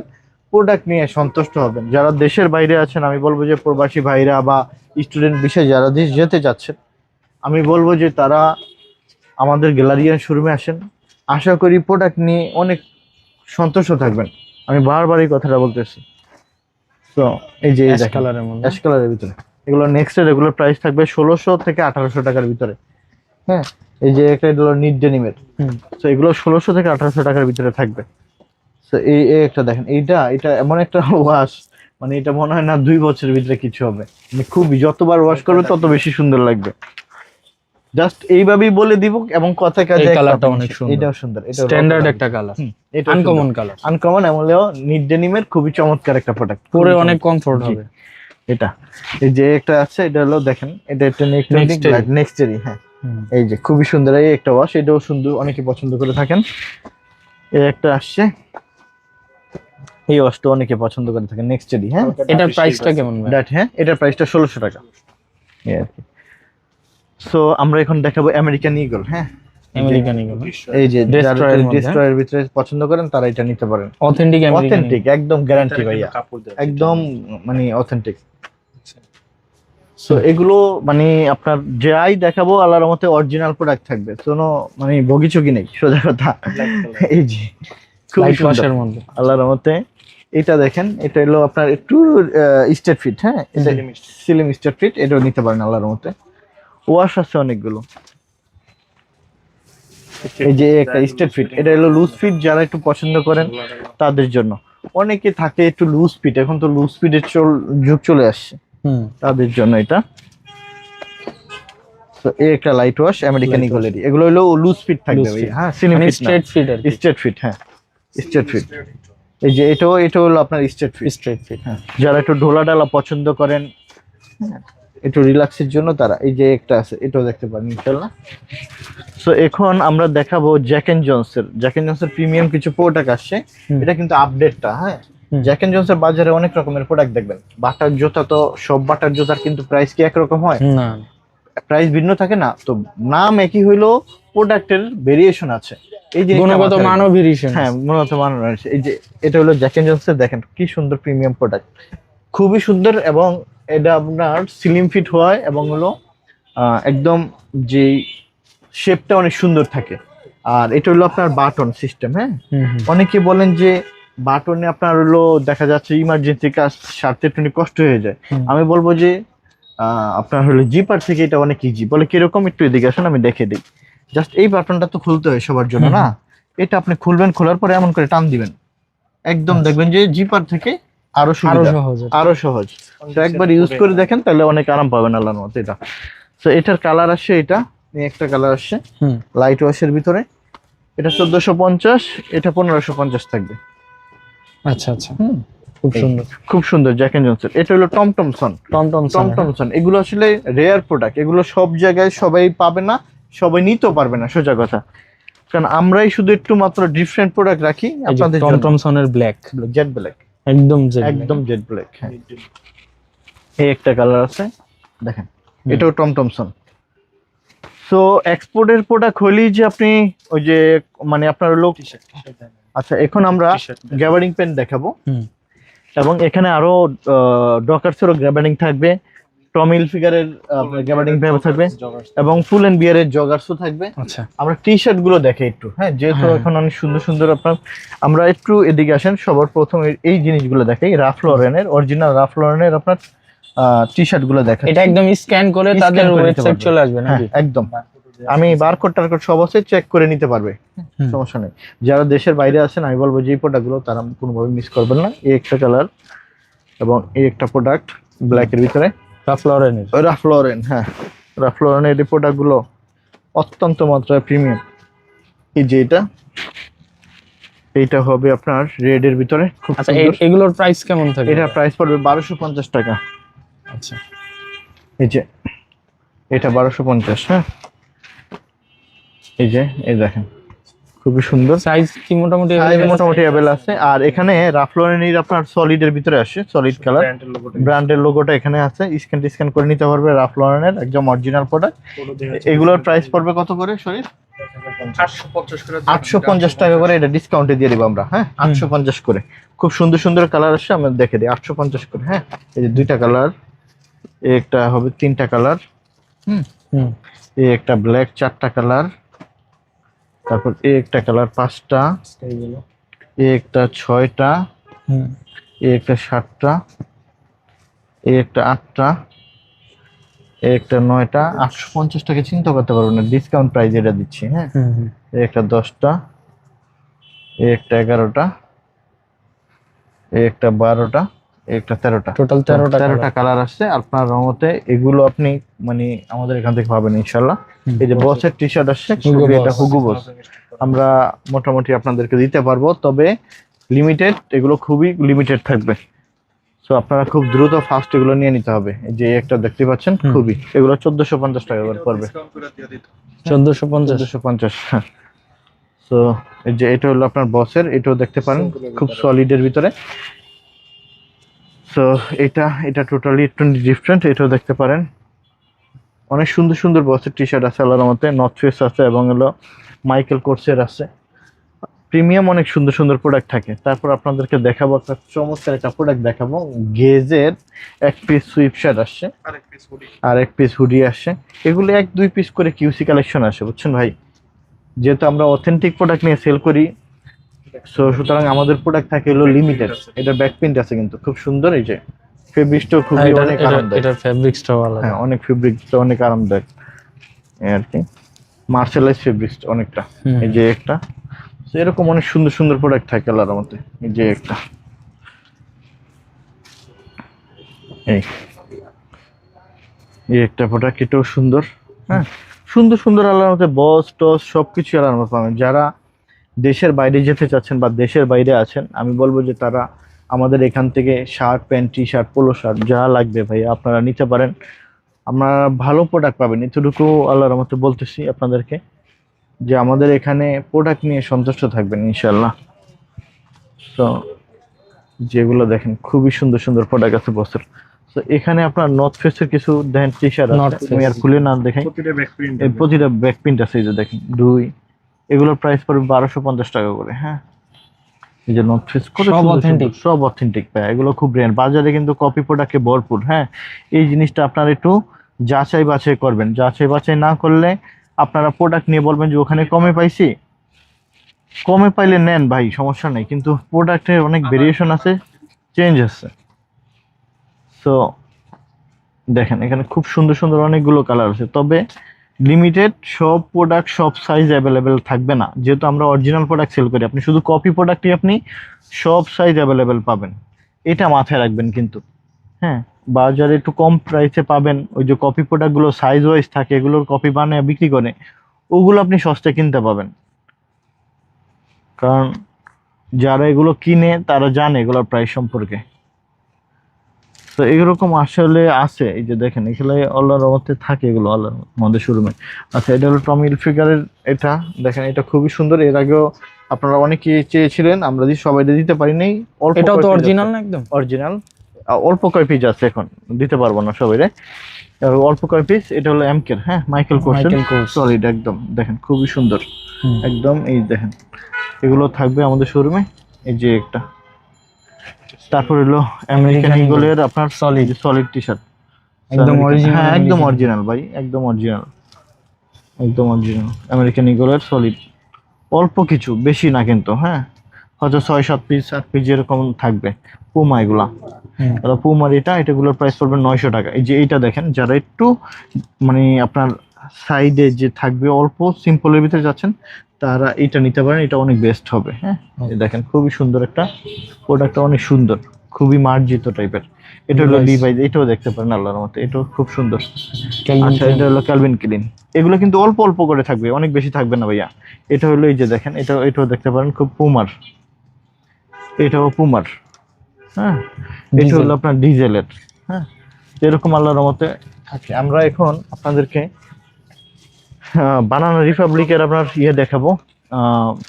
প্রোডাক্ট নিয়ে সন্তুষ্ট হবেন। যারা দেশের বাইরে আছেন, আমি বলবো যে প্রবাসী ভাইরা বা স্টুডেন্ট বিষয়ে যারা দেশ যেতে যাচ্ছেন, আমি বলবো যে তারা আমাদের গ্যালারিয়ান শোরুমে আসেন, আশা করি প্রোডাক্ট নিয়ে অনেক সন্তুষ্ট থাকবেন। আমি বারবার এই কথাটা বলতেছি। তো এই যে অ্যাশ কালারের মধ্যে। অ্যাশ কালারের ভিতরে এগুলো নেক্সটের রেগুলার প্রাইস থাকবে 1600 থেকে 1800 টাকার ভিতরে, হ্যাঁ। এই যে একটা হলো নিট ডেনিমের, হুম। তো এগুলো 1600 থেকে 1800 টাকার ভিতরে থাকবে। তো এই একটা দেখেন, এটা এমন একটা ওয়াশ, মানে এটা মনে হয় না 2 বছরের ভিতরে কিছু হবে, মানে খুবই যতবার ওয়াশ করবে তত বেশি সুন্দর লাগবে। জাস্ট এইভাবেই বলে দিব, এবং কথা কাজে এই এক কালারটা পাবেন। অনেক সুন্দর। এটাও সুন্দর, এটা স্ট্যান্ডার্ড একটা কালার, এটা আনকমন কালার, আনকমন, এমনও নিট ডেনিমের খুবই চমৎকার একটা প্রোডাক্ট, পরে অনেক কমফোর্ট জি। হবে। এটা এই যে একটা আছে, এটা হলো দেখেন, এটা একটা Nextery। নেক্সটেরই, হ্যাঁ। হুম। এই যে খুবই সুন্দর এই একটা ওয়াশ, এটাও সুন্দর, অনেকে পছন্দ করে থাকেন। এই একটা আসছে, এই ওয়াশটা অনেকে পছন্দ করে থাকেন, নেক্সটেরই, হ্যাঁ। এটার প্রাইসটা কেমন ভাই? হ্যাঁ এটার প্রাইসটা 1600 টাকা, এই আর কি। সো আমরা এখন দেখাবো আমেরিকান ইগল, হ্যাঁ। আমেরিকান ইগল, এই যে Destroyer এর মধ্যে, ডিস্ট্রয়ের ভিতরে পছন্দ করেন তারা এটা নিতে পারেন। Authentic American. অথেন্টিক, একদম গ্যারান্টি ভাইয়া, একদম মানে অথেন্টিক। সো এগুলো মানে আপনার যাই দেখাবো আল্লাহর মতে অরিজিনাল প্রোডাক্ট থাকবে, কোনো মানে বগিচগি নেই, সোজা কথা। এই যে খুবই লাইট সুন্দর ওয়াশের মধ্যে। আল্লাহর মতে, এটা দেখেন, এটা হলো আপনার একটু স্টেট ফিট, হ্যাঁ এটা সিলিম স্টেট ফিট, এটাও নিতে পারেন আল্লাহর মতে। ওয়াশ আছে অনেকগুলো। এই যে একটা স্টেট ফিট, এটা হলো লুজ ফিট, যারা একটু পছন্দ করেন তাদের জন্য। অনেকে থাকে একটু লুজ ফিট, এখন তো লুজ ফিটের যুগ চলে আসছে, তাদের জন্য এটা। তো এই একটা লাইট ওয়াশ আমেরিকান ইগলেরই, এগুলো হলো লুজ ফিট থাকবে ভাই, হ্যাঁ সিলিম ফিট না, স্ট্রেট ফিট আর স্টেট ফিট, হ্যাঁ স্টেট ফিট। এই যে এটা হলো আপনার স্টেট ফিট। Straight fit. হ্যাঁ, যারা একটু ঢোলা ডালা পছন্দ করেন, হ্যাঁ, একটু রিল্যাক্সের জন্য তারা এই যে একটা আছে, এটাও দেখতে পারেন ইনশাআল্লাহ। সো এখন আমরা দেখাবো জ্যাক এন্ড জনসের প্রিমিয়াম কিছু প্রোডাক্ট আসছে। এটা কিন্তু আপডেটটা, হ্যাঁ। জ্যাক এন্ড জনসের বাজারে অনেক রকমের প্রোডাক্ট দেখবেন। বাটার জুতা তো সব বাটার জুতার কিন্তু প্রাইস কি একরকম হয় না, প্রাইস ভিন্ন থাকে না, তো নাম একই হইলো, প্রোডাক্টের ভেরিয়েশন আছে। এই যে গুণগত মানও ভেরিয়েশন, হ্যাঁ গুণগত মান আছে। এই যে এটা হলো জ্যাক এন্ড জনসের, দেখেন কি সুন্দর প্রিমিয়াম প্রোডাক্ট, খুবই সুন্দর। এবং এটা আপনার স্লিম ফিট হয় এবং হলো একদম যে শেপটা অনেক সুন্দর থাকে। আর এটা হলো আপনার বাটন সিস্টেম, হ্যাঁ। অনেকে বলেন যে বাটনে আপনার হলো দেখা যাচ্ছে ইমার্জেন্সি কাজ সারতে একটু কষ্ট হয়ে যায়। আমি বলবো যে আপনার হলো জিপার থেকে এটা অনেক ইজি। বলে কিরকম, একটু এদিকে আসেন আমি দেখে দিই। জাস্ট এই বাটনটা তো খুলতে হয় সবার জন্য না, এটা আপনি খুলবেন, খোলার পরে এমন করে টান দিবেন, একদম দেখবেন যে জিপার থেকে আরো সহজ। তো একবার ইউজ করে দেখেন, তাহলে অনেক আরাম পাবেন আল্লাহর মতে এটা। তো এটার কালার আসছে, এটা একটা কালার আসছে লাইট ওয়াশের ভিতরে, এটা 1450, এটা 1550 থাকবে। আচ্ছা আচ্ছা, খুব সুন্দর জ্যাক এন্ড জনসন। এটা হলো টমটমসন। এগুলো আসলে রেয়ার প্রোডাক্ট, এগুলো সব জায়গায় সবাই পাবে না, সবাই নিতেও পারবে না, সোজা কথা। কারণ আমরাই শুধু একটু মাত্র ডিফারেন্ট প্রোডাক্ট রাখি আপনাদের জন্য। টমটমসনের ব্ল্যাক, জেড ব্ল্যাক, একদম জেড ব্ল্যাক, হ্যাঁ। এই একটা কালার আছে দেখেন, এটাও টমটমসন। সো এক্সপোর্টের প্রোডাক্ট হলেই যে আপনি ওই যে মানে আপনার লোক। আচ্ছা, এখন আমরা গ্যাবার্ডিং পেন দেখাবো, এবং এখানে আরো ডকার্সেরও গ্যাবার্ডিং থাকবে, টমি হিলফিগারের গ্যাবার্ডিং পেন থাকবে, এবং ফুল এন্ড বিয়ারের জগার্সও থাকবে। আচ্ছা, আমরা টি শার্ট গুলো দেখাই একটু, হ্যাঁ, যেহেতু এখন অনেক সুন্দর সুন্দর আপনার। আমরা একটু এদিকে আসেন, সবার প্রথম এই জিনিসগুলো দেখাই, রাফ লরেনের অরিজিনাল রাফ লরেনের আপনার টি শার্ট গুলো দেখা। এটা একদম স্ক্যান করে তাদের ওয়েবসাইট চলে আসবে নাকি? একদম, আমি বারকোড টারকোড সব আছে, চেক করে নিতে পারবে, সমস্যা নেই। যারা দেশের বাইরে আছেন আমি বলবো যে এই প্রোডাক্ট গুলো তারা কোনোভাবে মিস করবেন না। এই একটা কালার এবং এই একটা প্রোডাক্ট ব্ল্যাকের ভিতরে, রাফ লরেন, হ্যাঁ রাফ লরেনের এই প্রোডাক্ট গুলো অত্যন্ত মাত্রায় প্রিমিয়াম। এই যে এইটা হবে আপনার রেড এর ভিতরে, খুব আচ্ছা। এগুলোর প্রাইস কেমন থাকে? এটা প্রাইস পড়বে 1250 টাকা। আচ্ছা, এই যে এটা 1250, হ্যাঁ। এই দেখেন খুবই সুন্দর, সাইজ কি মোটামুটি অ্যাভেলেবল আছে। আর এখানে রাফ লরেনের আপনার সলিড এর ভিতরে আসে, সলিড কালার ব্র্যান্ডের লোগোটা এখানে আছে, স্ক্যান করে নিতে পারবে। রাফ লরেনের একদম অরিজিনাল প্রোডাক্ট। এগুলোর প্রাইস পড়বে কত করে শরীর? 850 টাকা করে, এটা ডিসকাউন্টে দিয়ে দিব আমরা, হ্যাঁ 850 করে। খুব সুন্দর সুন্দর কালার আসছে, আমরা দেখে দিই 850 করে, হ্যাঁ। এই যে দুইটা কালার, একটা হবে 3টা কালার, এই একটা ব্ল্যাক 4টা কালার, তারপর এই একটা কালার 5টা, এই একটা 6টা, এই একটা 7টা, এই একটা 8টা, এই একটা 9টা। 850 টাকা চিন্তা করতে পারবো না, ডিসকাউন্ট প্রাইস এটা দিচ্ছি, হ্যাঁ। এই একটা 10টা, এই একটা 11টা, এই একটা 12টা, এই একটা 13টা, টোটাল 13টা কালার আসছে আপনার রঙতে। এগুলো আপনি মানে আমাদের এখান থেকে পাবেন ইনশাল্লাহ। এই যে বসের টি শার্ট আসছে, এটা হুগু বস, আমরা মোটামুটি আপনাদেরকে দিতে পারবো, তবে লিমিটেড, এগুলো খুবই লিমিটেড থাকবে। সো আপনারা খুব দ্রুত ফাস্ট এগুলো নিয়ে নিতে হবে। এই যে একটা দেখতে পাচ্ছেন, খুবই এগুলো 1450 টাকা করে পড়বে। 1450, হ্যাঁ। সো এই যে এটা হলো আপনার বসের, এটাও দেখতে পারেন খুব সলিডের ভিতরে। সো এটা টোটালি একটু ডিফারেন্ট, এটাও দেখতে পারেন। অনেক সুন্দর সুন্দর বসের টি শার্ট আছে আল্লাহর মতে, নর্থ ফেস আছে এবং হলো মাইকেল কোর্সের আছে, প্রিমিয়াম অনেক সুন্দর সুন্দর প্রোডাক্ট থাকে। তারপর আপনাদেরকে দেখাবো একটা চমৎকার একটা প্রোডাক্ট দেখাবো, গেজের এক পিস সুইপ শার্ট আসছে, আর এক পিস হুডি আসছে। এগুলো 1-2 পিস করে কিউসি কালেকশন আসে, বুঝছেন ভাই। যেহেতু আমরা অথেন্টিক প্রোডাক্ট নিয়ে সেল করি, সো সুতরাং আমাদের প্রোডাক্ট থাকে হলো লিমিটেড। এটা ব্যাক প্রিন্ট আছে কিন্তু খুব সুন্দর, এই যে ফেব্রিকটাও খুবই অনেক আরামদায়ক। এটার ফেব্রিক্সটাও আলাদা। হ্যাঁ, অনেক ফেব্রিকটা অনেক আরামদায়ক এই আর কি, মার্শালাইজ ফেব্রিক্স অনেকটা। এই যে একটা, তো এরকম অনেক সুন্দর সুন্দর প্রোডাক্ট থাকে আল্লাহর মধ্যে। এই যে একটা, এই একটা প্রোডাক্ট, এটাও সুন্দর। হ্যাঁ, সুন্দর সুন্দর আল্লাহর মধ্যে বস টস সবকিছু আল্লাহর মধ্যে পাবেন। যারা দেশের বাইরে যেতে চাচ্ছেন বা দেশের বাইরে আছেন, আমি বলবো যে তারা আমাদের এখান থেকে shirt pant T shirt polo shirt যা লাগবে ভাই আপনারা নিতে পারেন। আপনারা ভালো প্রোডাক্ট পাবেন, এতটুকু আল্লাহর মতো বলতেছি আপনাদেরকে, যে আমাদের এখানে প্রোডাক্ট নিয়ে সন্তুষ্ট থাকবেন ইনশাল্লাহ। তো যেগুলো দেখেন খুবই সুন্দর সুন্দর প্রোডাক্ট আছে বছর। তো এখানে আপনার নর্থ ফেসের কিছু দেখেন টি শার্ট আছে, আমি আর খুলে না দেখাই, প্রতিটা ব্যাক প্রিন্ট আছে। এই যে দেখেন দুই, এগুলোর প্রাইস পড়বে 1250 টাকা করে। হ্যাঁ, এই যে নর্থ ফেস সব অথেন্টিক, সব অথেন্টিক পায়, এগুলো খুব ব্র্যান্ড। বাজারে কিন্তু কপি প্রোডাক্টে ভরপুর। হ্যাঁ, এই জিনিসটা আপনারা একটু যাচাই বাছাই করবেন। যাচাই বাছাই না করলে আপনারা প্রোডাক্ট নিয়ে বলবেন যে ওখানে কমে পাইছি, কমে পাইলে নেন ভাই, সমস্যা নেই, কিন্তু প্রোডাক্টের অনেক ভেরিয়েশন আছে, চেঞ্জ আছে। সো দেখেন এখানে খুব সুন্দর সুন্দর অনেকগুলো কালার আছে, তবে লিমিটেড। সব প্রোডাক্ট সব সাইজ অ্যাভেলেবেল থাকবে না, যেহেতু আমরা অরিজিনাল প্রোডাক্ট সেল করি। আপনি শুধু কপি প্রোডাক্টই আপনি সব সাইজ অ্যাভেলেবেল পাবেন, এটা মাথায় রাখবেন কিন্তু। হ্যাঁ, বাজারে একটু কম প্রাইসে পাবেন ওই যে কপি প্রোডাক্টগুলো সাইজ ওয়াইজ থাকে, এগুলোর কপি বানিয়ে বিক্রি করে, ওগুলো আপনি সস্তায় কিনতে পাবেন। কারণ যারা এগুলো কিনে তারা জানে এগুলোর প্রাইস সম্পর্কে। তো এরকম আসলে আছে, এই যে দেখেন এখানে আল্লাহর রহমতে থাকে এগুলো আল্লাহর আমাদের শোরুমে। আচ্ছা, এটা হলো টমি হিলফিগারের, এটা দেখেন এটা খুবই সুন্দর। এর আগেও আপনারা অনেকে চেয়েছিলেন, আমরা যদি সবাই দিতে পারি নাই। এটাও তো অরিজিনাল না? একদম অরিজিনাল, অল্প কয় পিস আছে, এখন দিতে পারবো না সবাইরে, অল্প কয় পিস। এটা হলো এমকের, হ্যাঁ, মাইকেল কোর্সের সলিড, একদম দেখেন খুবই সুন্দর একদম। এই দেখেন এগুলো থাকবে আমাদের শোরুমে। এই যে একটা, তারপর হলো আমেরিকান ইগলের আপনার সলিড টি শার্ট, একদম অরিজিনাল। হ্যাঁ, একদম অরিজিনাল ভাই, একদম অরিজিনাল, একদম অরিজিনাল আমেরিকান ইগলের সলিড। অল্প কিছু, বেশি না কিন্তু। হ্যাঁ, হয়তো 6-7 পিস 8 পিস এরকম থাকবে। পুমা এগুলা, পুমার এটাগুলোর প্রাইস পড়বে 900 টাকা। এই যে এইটা দেখেন, যারা একটু মানে আপনার সাইডে যে থাকবে অল্প সিম্পলের ভিতরে যাচ্ছেন, তারা এটা নিতে পারেন, এটা অনেক বেস্ট হবে। হ্যাঁ, এই দেখেন খুবই সুন্দর একটা প্রোডাক্টটা, অনেক সুন্দর, খুবই মার্জিত টাইপের। এটা হলো লিভাইস, এটাও দেখতে পারেন আল্লাহর মতে, এটাও খুব সুন্দর। আচ্ছা, এটা হলো ক্যালভিন ক্লিন, এগুলো কিন্তু অল্প অল্প করে থাকবে, অনেক বেশি থাকবে না ভাইয়া। এটা হলো এই যে দেখেন, এটাও দেখতে পারেন, খুব পুমার, এটাও পুমার। হ্যাঁ, এটা হলো আপনার ডিজেলের। হ্যাঁ, এরকম আল্লাহর রহমতে থাকে। আমরা এখন আপনাদেরকে বানানা রিপাবলিকের আপনার দেখাবো,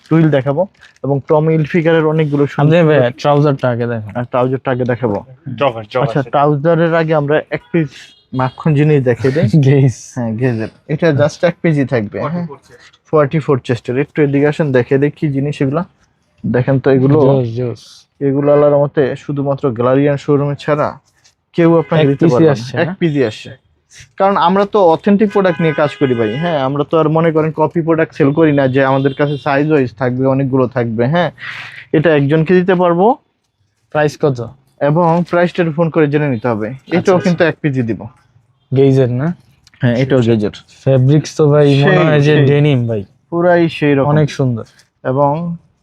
টুইল দেখাবো, এবং টমি হিলফিগারের অনেকগুলো ট্রাউজারটা আগে দেখেন, ট্রাউজারটা আগে দেখাবো। আচ্ছা, ট্রাউজারের আগে আমরা এক পিস মাখন জিনিস দেখিয়ে দিই। গেজ, হ্যাঁ, গেজের, এটা জাস্ট এক পিসই থাকবে। 44 চেস্টের, একটু এদিকে আসেন, দেখিয়ে দিই কি জিনিস এগুলো। দেখেন তো এগুলো আল্লাহর রহমতে শুধুমাত্র গ্যালারিয়ান শোরুমে ছাড়া কেউ আপনাকে দিতে পারবে না, এক পিসই আসছে। কারণ আমরা তো অথেন্টিক প্রোডাক্ট নিয়ে কাজ করি ভাই। হ্যাঁ, আমরা তো আর মনে করেন কপি প্রোডাক্ট সেল করি না, যে আমাদের কাছে সাইজ ওয়াইজ থাকবে, অনেকগুলো থাকবে। হ্যাঁ, এটা একজনকে দিতে পারবো। প্রাইস কত? এবং প্রাইসটা ফোন করে জেনে নিতে হবে। এটাও কিন্তু এক পিসই দিব, গেজের না? হ্যাঁ, এটাও গেজের। ফেব্রিক্স তো ভাই মনে হয় যে ডেনিম ভাই, পুরাই সেই রকম, অনেক সুন্দর এবং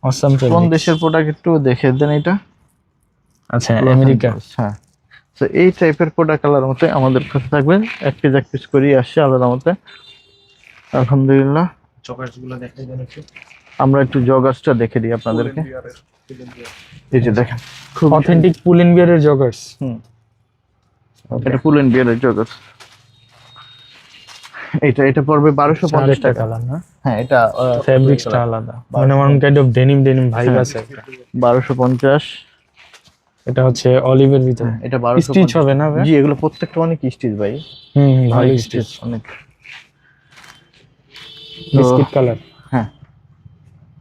অসাম। কোন দেশের প্রোডাক্ট একটু দেখে দেন এটা। আচ্ছা, আমেরিকা। হ্যাঁ, তো এই টাইপের প্রোডাক্ট আল্লাহর মতে আমাদের কাছে থাকবে, এক পিস করে আসছে আল্লাহর মতে, আলহামদুলিল্লাহ। জগার্সগুলো দেখাই দেন একটু, আমরা একটু জগার্সটা দেখে দিই আপনাদেরকে। এই যে দেখেন, খুব অথেন্টিক পুল এন্ড বিয়ারের জগার্স। এটা পুল এন্ড বিয়ারের জগার্স। এটা পড়বে 1250 টাকা না? হ্যাঁ, এটা ফেব্রিক্সটা আলাদা, মানে one kind of denim vibe আছে। 1250। এটা হচ্ছে অলিভের ভিতরে, এটা 1250 স্টিচ হবে না ভাই? জি, এগুলো প্রত্যেকটা অনেক স্টিচ ভাই। ভালো স্টিচ, অনেক বিস্কিট কালার। হ্যাঁ,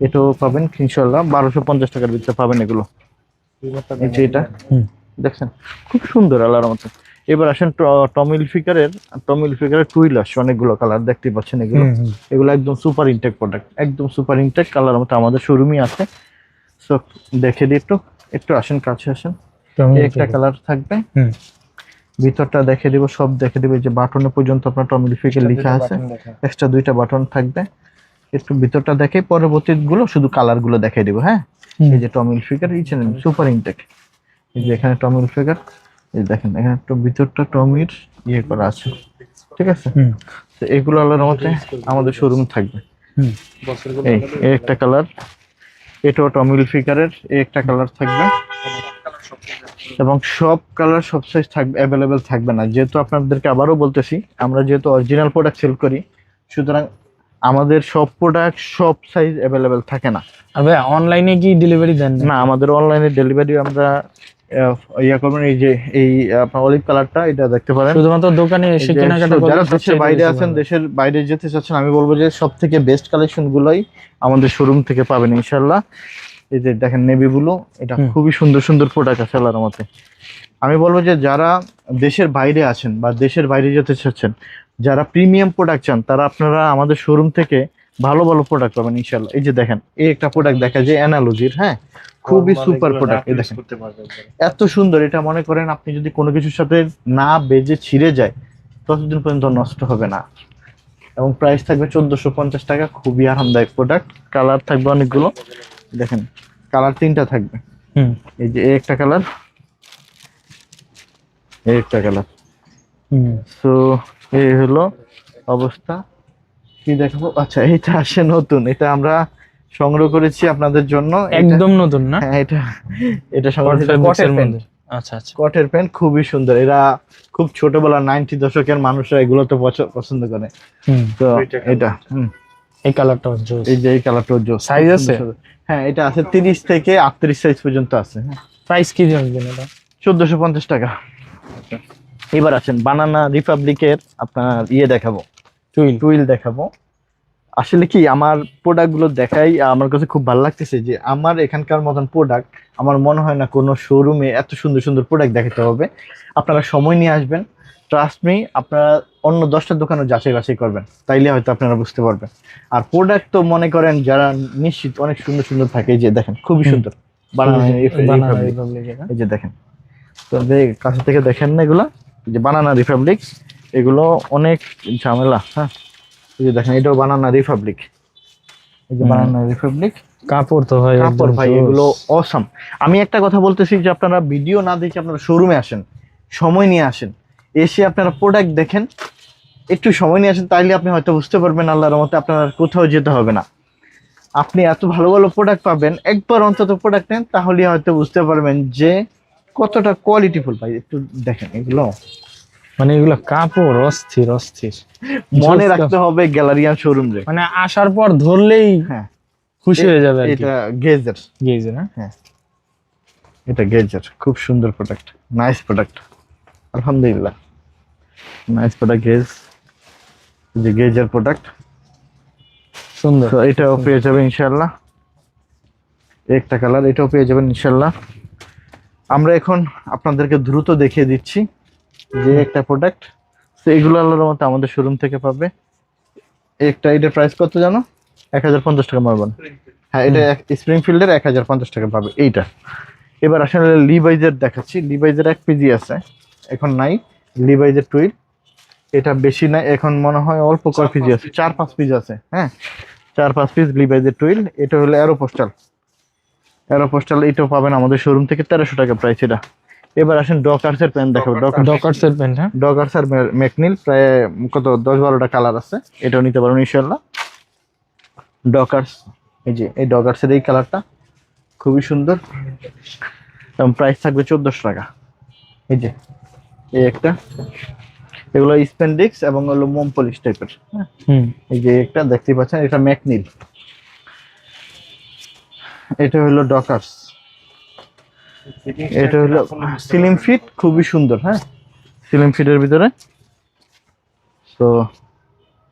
এটাও পাবেন ইনশাআল্লাহ 1250 টাকার ভিতরে পাবেন এগুলো। এই যে এটা দেখছেন, খুব সুন্দর আল্লাহর মতো। এবার আসেন টমি হিলফিগারের টুইল আসছে, অনেকগুলো কালার দেখতে পাচ্ছেন। এগুলো একদম সুপার ইনটেক প্রোডাক্ট, একদম সুপার ইনটেক কালার মতো আমাদের শোরুমই আছে। সো দেখে দিই একটু, একটু আসেন কাছে আসেন। এই একটা কালার থাকবে, হুম। ভিতরটা দেখে দিব, সব দেখে দিব। এই যে বাটনে পর্যন্ত আপনার টমি হিলফিগার লেখা আছে, এক্সট্রা 2টা বাটন থাকবে। একটু ভিতরটা দেখে পরবর্তী গুলো শুধু কালার গুলো দেখাই দিব। হ্যাঁ, এই যে টমি হিলফিগার ইচেন সুপার ইনটেক, এই যে এখানে টমি হিলফিগার, এই দেখেন এখানে একটু ভিতরটা টমির ইয়ে করা আছে, ঠিক আছে। হুম। তো এগুলো আল্লাহর রহমতে আমাদের শোরুম থাকবে। হুম। এই একটা কালার, এটাও টমি হিলফিগারের, এই একটা কালার থাকবে। এবং সব কালার সব সাইজ থাকবে, অ্যাভেলেবেল থাকবে না, যেহেতু আপনাদেরকে আবারও বলতেছি আমরা যেহেতু অরিজিনাল প্রোডাক্ট সেল করি, সুতরাং আমাদের সব প্রোডাক্ট সব সাইজ অ্যাভেলেবেল থাকে না। আর ভাই অনলাইনে কি ডেলিভারি দেন না, আমাদের অনলাইনে ডেলিভারি আমরা ইয়া করবেন। এই যে এই আপনার অলিভ কালারটা, এটা দেখতে পারেন। শুধুমাত্র দোকানে এসে এই যে কেনাকাটা করলে যারা দেশের সবচেয়ে বাইরে বেশি আছেন, ভালো। দেশের বাইরে যেতে চাচ্ছেন, আমি বলবো যে সব থেকে বেস্ট কালেকশন গুলোই আমাদের শোরুম থেকে পাবেন ইনশাল্লাহ। এই যে দেখেন নেভি ব্লু, এটা খুবই সুন্দর সুন্দর প্রোডাক্ট আছে আল্লাহর রহমতে। আমি বলবো যে যারা দেশের বাইরে আছেন বা দেশের বাইরে যেতে চাচ্ছেন, যারা প্রিমিয়াম প্রোডাক্ট চান, তারা আপনারা আমাদের শোরুম থেকে ভালো ভালো প্রোডাক্ট পাবেন ইনশাল্লাহ। এই যে দেখেন এই একটা প্রোডাক্ট দেখা যায় অ্যানালজির, হ্যাঁ, খুবই সুপার প্রোডাক্ট। এই দেখেন এত সুন্দর, এটা মনে করেন আপনি যদি কোনো কিছুর সাথে না বেজে ছিঁড়ে যায় ততদিন পর্যন্ত নষ্ট হবে না। এবং প্রাইস থাকবে 1450 টাকা, খুবই আরামদায়ক প্রোডাক্ট। কালার থাকবে অনেকগুলো, দেখেন কালার 3টা থাকবে। হুম। এই যে এই একটা কালার, এই একটা কালার। হুম। তো এই হলো অবস্থা। কি দেখাবো, আচ্ছা এইটা আসে নতুন, এটা আমরা সংগ্রহ করেছি আপনাদের জন্য। একদম নতুন না? হ্যাঁ, এটা এটা সংগ্রহ কট করেছি, ফেব্রিক্সের কটের প্যান্ট। মধ্যে। আচ্ছা আচ্ছা। কটের প্যান্ট খুবই সুন্দর, এরা খুব ছোটবেলা 90 দশকের মানুষরা এগুলো তো পছন্দ করে। হুম। তো এটা এই কালারটা জোস। এই যে এই কালারটা জোস। সাইজ আছে? হ্যাঁ, এটা আছে 30 থেকে 38 সাইজ পর্যন্ত আছে। প্রাইস কি জানবেন এটা? 1450 টাকা। এবার আছেন বানানা রিপাবলিকের আপনার ইয়ে দেখাবো, টুইল দেখাবো। আসলে কি আমার প্রোডাক্ট গুলো দেখাই আমার কাছে খুব ভালো লাগতেছে যে আমার এখানকার মতন প্রোডাক্ট আমার মনে হয় না কোনো শোরুমে এত সুন্দর সুন্দর প্রোডাক্ট দেখাতে হবে। আপনারা সময় নিয়ে আসবেন, ট্রাস্ট মি, আপনারা অন্য 10টা দোকানে যাচাই বাছাই করবেন, তাইলে হয়তো আপনারা বুঝতে পারবেন। আর প্রোডাক্ট তো মনে করেন যারা নিশ্চিত অনেক সুন্দর সুন্দর থাকে। এই যে দেখেন খুবই সুন্দর বানানা রিপাবলিক, এই যে দেখেন, তো কাছে থেকে দেখেন না এগুলা, এই যে বানানা রিপাবলিক, এগুলো অনেক ঝামেলা। হ্যাঁ, এই যে দেখেন এটাও বানানা রিপাবলিক, এই যে বানানা রিপাবলিক। কাপড় তো ভাই কাপড় ভাই এগুলো অসাম। আমি একটা কথা বলতেছি যে আপনারা ভিডিও না দেখে আপনারা শোরুমে আসেন, সময় নিয়ে আসেন, এসে আপনারা প্রোডাক্ট দেখেন, একটু সময় নিয়ে আসেন, তাইলে আপনি হয়তো বুঝতে পারবেন আল্লাহর রহমতে আপনার কোথাও যেতে হবে না। আপনি এত ভালো ভালো প্রোডাক্ট পাবেন, একবার অন্তত প্রোডাক্ট নেন, তাহলে হয়তো বুঝতে পারবেন যে কতটা কোয়ালিটিফুল। ভাই একটু দেখেন এগুলো, মানে এগুলো কাপড় অস্থির অস্থির। মনে রাখতে হবে গ্যালারিয়ান শোরুম রে, মানে আসার পর ধরলেই হ্যাঁ খুশি হয়ে যাবে আর কি। এটা গেজার, গেজে না? হ্যাঁ এটা গেজার, খুব সুন্দর প্রোডাক্ট, নাইস প্রোডাক্ট, আলহামদুলিল্লাহ নাইস প্রোডাক্ট। যে গেজার প্রোডাক্ট সুন্দর। তো এটাও পেয়ে যাবেন ইনশাআল্লাহ। একটা কালার, এটাও পেয়ে যাবেন ইনশাআল্লাহ। আমরা এখন আপনাদেরকে দ্রুত দেখিয়ে দিচ্ছি যে একটা প্রোডাক্ট, তো এগুলো আল্লাহর রহমতে আমাদের শোরুম থেকে পাবে। একটা এটার প্রাইস কত জানো? 1050 টাকা মারবেন। হ্যাঁ, এটা স্প্রিংফিল্ডের 1050 টাকা পাবে এইটা। এবার আসলে লিভাইজের দেখাচ্ছি, লিভাইজের 1 পিজি আছে, এখন নাই। লিভাইজের টুইল, এটা বেশি নাই, এখন মনে হয় অল্প কয় পিজি আছে, 4-5 পিস আছে। হ্যাঁ, 4-5 পিস লিভাইজের টুইল। এটা হলো অ্যারোপোস্টাল, এটাও পাবেন আমাদের শোরুম থেকে 1300 টাকা প্রাইস এটা। এবার আসেন ডকার্সের প্যান্ট দেখাবো। ডকার্সের প্যান্ট, হ্যাঁ ডকার্স আর ম্যাকনিল, প্রায় কত 10-12টা কালার আছে, এটাও নিতে পারবেন ইনশাআল্লাহ। ডকার্স, এই যে এই ডকার্সের এই কালারটা খুবই সুন্দর এবং প্রাইস থাকবে 1400 টাকা। এই যে এই একটা, এগুলো স্প্যান্ডিক্স এবং হলো মোম পলিশ টাইপের। এই যে একটা দেখতে পাচ্ছেন, এটা ম্যাকনিল, এটা হলো ডকার্স, এটা হলো স্লিম ফিট, খুবই সুন্দর। হ্যাঁ, স্লিম ফিটের ভিতরে, তো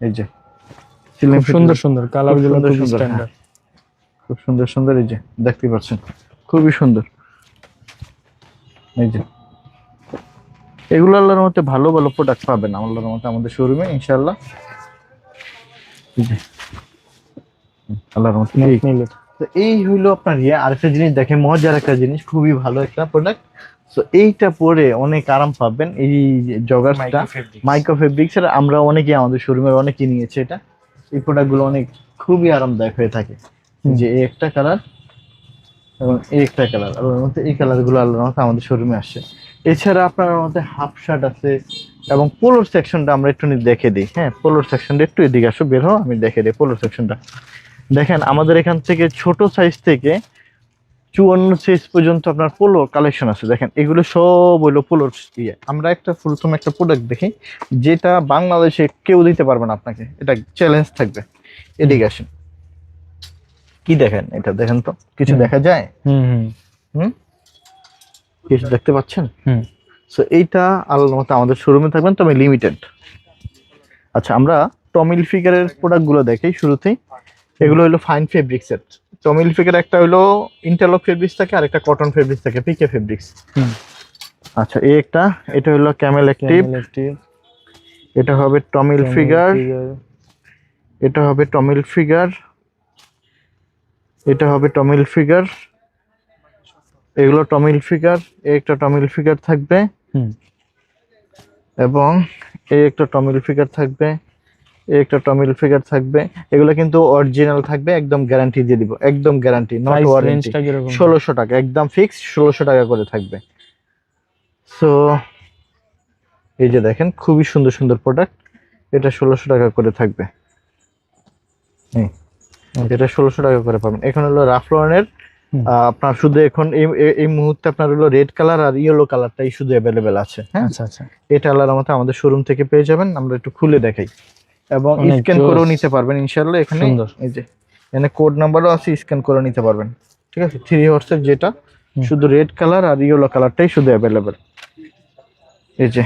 এই যে স্লিম ফিট, সুন্দর সুন্দর কালার গুলো, খুব সুন্দর, স্ট্যান্ডার্ড, খুব সুন্দর সুন্দর। এই যে দেখতে পাচ্ছেন খুবই সুন্দর। এই যে এগুলো আল্লাহর মধ্যে ভালো ভালো প্রোডাক্ট পাবেন আল্লাহর মধ্যে আমাদের শোরুমে ইনশাআল্লাহ। আল্লাহর মধ্যে তো এই হইলো আপনার আরেকটা জিনিস দেখেন, মজার একটা জিনিস, খুবই ভালো একটা প্রোডাক্ট। তো এইটা পরে অনেক আরাম পাবেন, এই জগার্সটা মাইক্রো ফেব্রিক্স এর। আমরা অনেকেই আমাদের শোরুমের অনেকেই নিয়েছে এটা। এই প্রোডাক্ট গুলো অনেক খুবই আরামদায়ক হয়ে থাকে। যে এই একটা কালার এবং এই একটা কালার, আল্লাহর মধ্যে এই কালার গুলো আল্লাহর মধ্যে আমাদের শোরুমে আসে। এছাড়া আপনার মধ্যে হাফ শার্ট আছে এবং পোলোর সেকশনটা আমরা একটু দেখে দিই। হ্যাঁ, পোলোর সেকশনটা একটু এদিকে আসো, বের হও, আমি দেখে দিই পোলোর সেকশনটা। দেখেন আমাদের এখান থেকে ছোট সাইজ থেকে 54 সাইজ পর্যন্ত আপনার পোলো কালেকশন আছে। দেখেন এগুলো সব হইলো পোলোর দিয়ে। আমরা একটা প্রথম একটা প্রোডাক্ট দেখি যেটা বাংলাদেশে কেউ দিতে পারবে না আপনাকে, এটা চ্যালেঞ্জ থাকবে। এদিকে আসেন, কি দেখেন এটা, দেখেন তো কিছু দেখা যায়? হুম, কিছু দেখতে পাচ্ছেন? সো এইটা আল্লাহর মতো আমাদের শোরুমে থাকবেন, তবে লিমিটেড। আচ্ছা, আমরা টমিল ফিগারের প্রোডাক্ট গুলো দেখি শুরুতেই। এগুলো হলো ফাইন ফেব্রিক্স এর। টমিল ফিগার একটা হলো ইন্টারলক ফেব্রিক্স থাকে আর একটা কটন ফেব্রিক্স থাকে, পিকে ফেব্রিক্স। আচ্ছা, এই একটা, এটা হলো ক্যামেল অ্যাক্টিভ, এটা হবে টমিল ফিগার, এটা হবে টমিল ফিগার, এটা হবে টমিল ফিগার, এগুলো টমিল ফিগার, এই একটা টমিল ফিগার থাকবে এবং এই একটা টমিল ফিগার থাকবে, এই একটা টমিল ফিগার থাকবে। এগুলো কিন্তু অরিজিনাল থাকবে, একদম গ্যারান্টি দিয়ে দিব, একদম গ্যারান্টি, নট ওয়ারেন্টি। 1600 টাকা একদম ফিক্স, 1600 টাকা করে থাকবে। সো এই যে দেখেন খুবই সুন্দর সুন্দর প্রোডাক্ট, এটা 1600 টাকা করে থাকবে। এটা 1600 টাকা করে পাবেন। এখন হলো রাফ লরেনের, আপনার শুধু এখন এই মুহূর্তে আপনার হলো রেড কালার আর ইয়েলো কালারটাই শুধু অ্যাভেলেবেল আছে। হ্যাঁ, আচ্ছা আচ্ছা, এটা আল্লাহর রহমতে আমাদের শোরুম থেকে পেয়ে যাবেন। আমরা একটু খুলে দেখাই এবং স্ক্যান করেও নিতে পারবেন ইনশাআল্লাহ। এখানে এই যে এখানে কোড নাম্বারও আছে, স্ক্যান করে নিতে পারবেন। ঠিক আছে, 3 হর্সের যেটা শুধু রেড কালার আর ইয়েলো কালারটাই শুধু অ্যাভেলেবেল। এই যে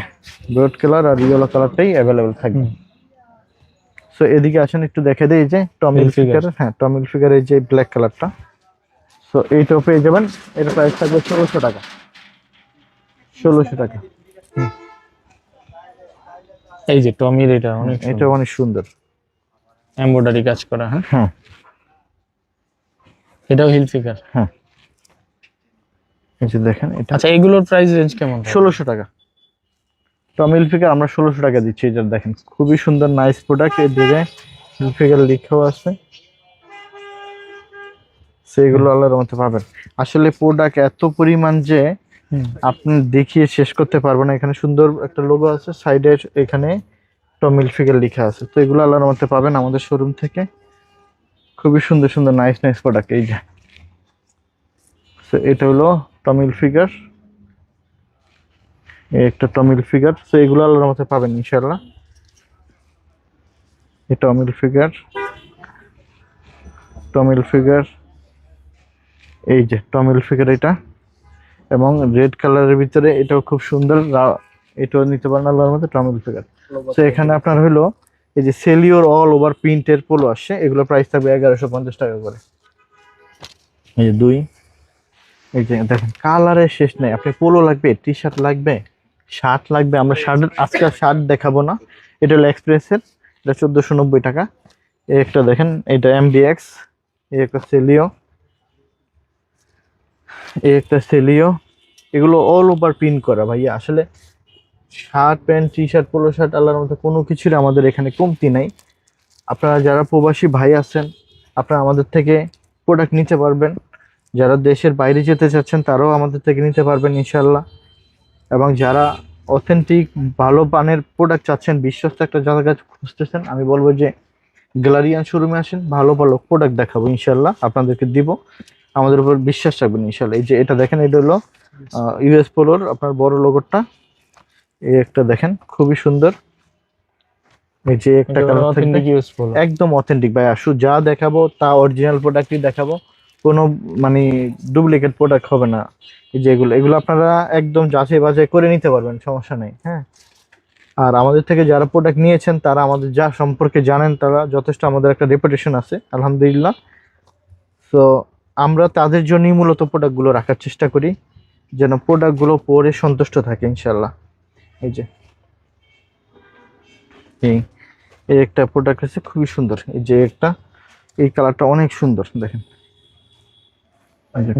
রেড কালার আর ইয়েলো কালারটাই অ্যাভেলেবেল থাকবে। সো এদিকে আসেন একটু দেখে দেই, এই যে টমিল ফিগার। হ্যাঁ, টমিল ফিগার, এই যে ব্ল্যাক কালারটা। সো এইটাও পেয়ে যাবেন, এর প্রাইস থাকবে 1600 টাকা। 1600 টাকা। এই যে টমির, এটা অনেক, এটা অনেক সুন্দর এমব্রয়ডারি কাজ করা। হ্যাঁ হ্যাঁ, এটাও হিল ফিগার। হ্যাঁ, এই যে দেখেন এটা। আচ্ছা, এগুলোর প্রাইস রেঞ্জ কেমন? 1600 টাকা টমিল ফিগার আমরা 1600 টাকা দিচ্ছি। এটা দেখেন খুবই সুন্দর নাইস প্রোডাক্ট, এর দিকে হিল ফিগার লেখাও আছে, সেগুলো আল্লাহর রহমতে পাবেন। আসলে প্রোডাক্ট এত পরিমাণ যে আপনি দেখিয়ে শেষ করতে পারবেন না। এখানে সুন্দর একটা লোগো আছে, সাইডে এখানে টমিল ফিগার লেখা আছে। তো এগুলো আল্লাহর রহমতে পাবেন আমাদের শোরুম থেকে। খুবই সুন্দর সুন্দর নাইস নাইস প্রোডাক্ট। এই যে এটা হলো টমিল ফিগার, এই একটা টমিল ফিগার। তো এগুলো আল্লাহর রহমতে পাবেন ইনশাআল্লাহ। এই টমিল ফিগার, টমিল ফিগার, এই যে টমিল ফিগার এটা, এবং রেড কালারের ভিতরে এটাও খুব সুন্দর, এটাও নিতে পারেন আল্লাহর মধ্যে টমিল ফিগার। তো এখানে আপনার হলো এই যে সেলিওর অল ওভার প্রিন্টের পোলো আসছে, এগুলো প্রাইস থাকবে 1150 টাকা করে। এই যে দুই, এই যে দেখেন কালারের শেষ নেই। আপনি পোলো লাগবে, টি শার্ট লাগবে, শার্ট লাগবে, আমরা শার্টের আজকে শার্ট দেখাবো না। এটা হলো এক্সপ্রেসের, এটা 1490 টাকা। এই একটা দেখেন, এটা এমডিএক্স, এই একটা সেলিও, এই একটা সেলিও। এগুলো অল ওভার প্রিন্ট করা ভাইয়া। আসলে shirt pant T shirt polo shirt আল্লাহর মধ্যে কোনো কিছুর আমাদের এখানে কমতি নাই। আপনারা যারা প্রবাসী ভাই আছেন, আপনারা আমাদের থেকে প্রোডাক্ট নিতে পারবেন। যারা দেশের বাইরে যেতে চাচ্ছেন তারাও আমাদের থেকে নিতে পারবেন ইনশাল্লাহ। এবং যারা অথেন্টিক ভালো মানের প্রোডাক্ট চাচ্ছেন, বিশ্বস্ত একটা জায়গা খুঁজতেছেন, আমি বলবো যে গ্যালারিয়ান শোরুমে আসেন, ভালো ভালো প্রোডাক্ট দেখাবো ইনশাল্লাহ, আপনাদেরকে দিব। আমাদের উপর বিশ্বাস রাখবেন ইনশাল্লাহ। এই যে এটা দেখেন, এটা হলো ইউএস পোলোর আপনার বড় লোগোটা। এই একটা দেখেন খুবই সুন্দর, এই যে একটা কালার থাকবে, একদম অথেন্টিক ভাই। আসু যা দেখাবো তা অরিজিনাল প্রোডাক্টই দেখাবো, কোনো মানে ডুপ্লিকেট প্রোডাক্ট হবে না। এই যে এগুলো এগুলো আপনারা একদম যাচাই বাছাই করে নিতে পারবেন, সমস্যা নেই। হ্যাঁ, আর আমাদের থেকে যারা প্রোডাক্ট নিয়েছেন তারা আমাদের যা সম্পর্কে জানেন, তারা যথেষ্ট, আমাদের একটা রেপুটেশন আছে আলহামদুলিল্লাহ। সো আমরা তাদের জন্যই মূলত প্রোডাক্টগুলো রাখার চেষ্টা করি, যেন প্রোডাক্টগুলো পরে সন্তুষ্ট থাকে ইনশাল্লাহ। এই যে এই একটা প্রোডাক্ট আছে খুবই সুন্দর, এই যে একটা, এই কালারটা অনেক সুন্দর দেখেন।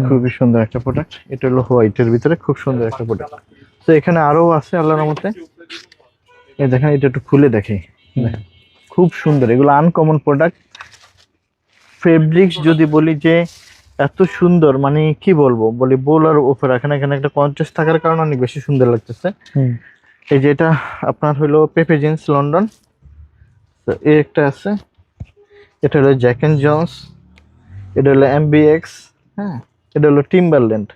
খুবই সুন্দর একটা প্রোডাক্ট। এটা হলো হোয়াইটের ভিতরে খুব সুন্দর একটা প্রোডাক্ট। তো এখানে আরো আছে আল্লাহর রহমতে। এই দেখেন, এটা একটু খুলে দেখি। দেখেন, খুব সুন্দর, এগুলো আনকমন প্রোডাক্ট। ফেব্রিক্স যদি বলি যে এত সুন্দর, মানে কি বলবো, বলি বোলার উপরে এখানে এখানে একটা কন্ট্রাস্ট থাকার কারণে অনেক বেশি সুন্দর লাগতেছে। এই যে এটা আপনার হলো পেপে জিন্স লন্ডন, তো এই একটা আছে। এটা হলো জ্যাক এন্ড জন্স, এটা হলো এমবিএক্স, হ্যাঁ, এটা হলো টিম্বারল্যান্ড।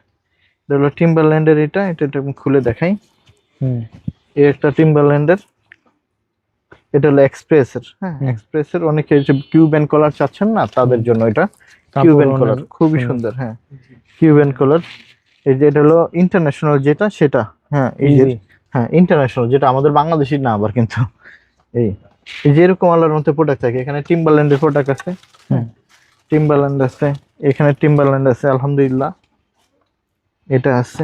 এটা হলো টিম্বারল্যান্ডের, এটা এটা এটা আমি খুলে দেখাই। এই একটা টিম্বারল্যান্ডের, এটা হলো এক্সপ্রেসের। হ্যাঁ, এক্সপ্রেসের অনেকে যে কিউবেন কলার চাচ্ছেন না, তাদের জন্য এটা কিউবেন কলার খুবই সুন্দর। হ্যাঁ, কিউবেন কলার। এই যে এটা হলো ইন্টারন্যাশনাল যেটা সেটা, হ্যাঁ এই যে, হ্যাঁ ইন্টারন্যাশনাল যেটা আমাদের বাংলাদেশি না আবার, কিন্তু এই এই যে এরকম আলার মধ্যে প্রোডাক্ট থাকে। এখানে টিম্বারল্যান্ডের প্রোডাক্ট আছে, হ্যাঁ টিম্বারল্যান্ড আছে, এখানে টিম্বারল্যান্ড আছে আলহামদুলিল্লাহ, এটা আছে।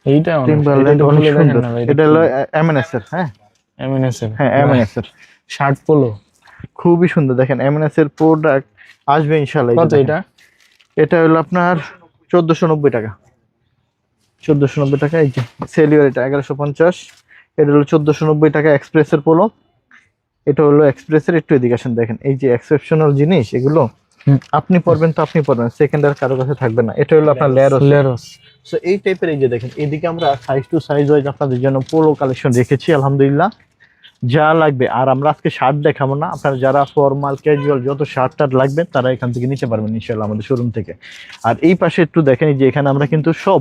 এইটা টিম্বারল্যান্ড অনেক সুন্দর। এটা হলো এমএনএস এর, হ্যাঁ এমএনএস এর, হ্যাঁ এমএনএস এর শার্ট পোলো খুবই সুন্দর। দেখেন এমএনএস এর প্রোডাক্ট আসবে ইনশাআল্লাহ। কত এটা? এটা হলো আপনার 1490 টাকা। 1490 টাকা। এই যে সেলিওর, এটা 1150। এটা হলো 1490 টাকা এক্সপ্রেসের পোলো। এটা হলো এক্সপ্রেসের, একটু এদিকে আসেন, দেখেন এই যে এক্সেপশনাল জিনিস এগুলো, আপনি পরবেন তো আপনি পরবেন, সেকেন্ড আর কারো কাছে থাকবে না। এটা হলো আপনার লেরোস। সো এই টাইপের, এই যে দেখেন এইদিকে আমরা সাইজ টু সাইজ ওয়াইজ আপনাদের জন্য পোলো কালেকশন রেখেছি আলহামদুলিল্লাহ, যা লাগবে। আর আমরা আজকে শার্ট দেখাবো না, আপনারা যারা ফর্মাল ক্যাজুয়াল যত শার্ট টার্ট লাগবে তারা এখান থেকে নিতে পারবেন ইনশাআল্লাহ আমাদের শোরুম থেকে। আর এই পাশে একটু দেখেন, যে এখানে আমরা কিন্তু সব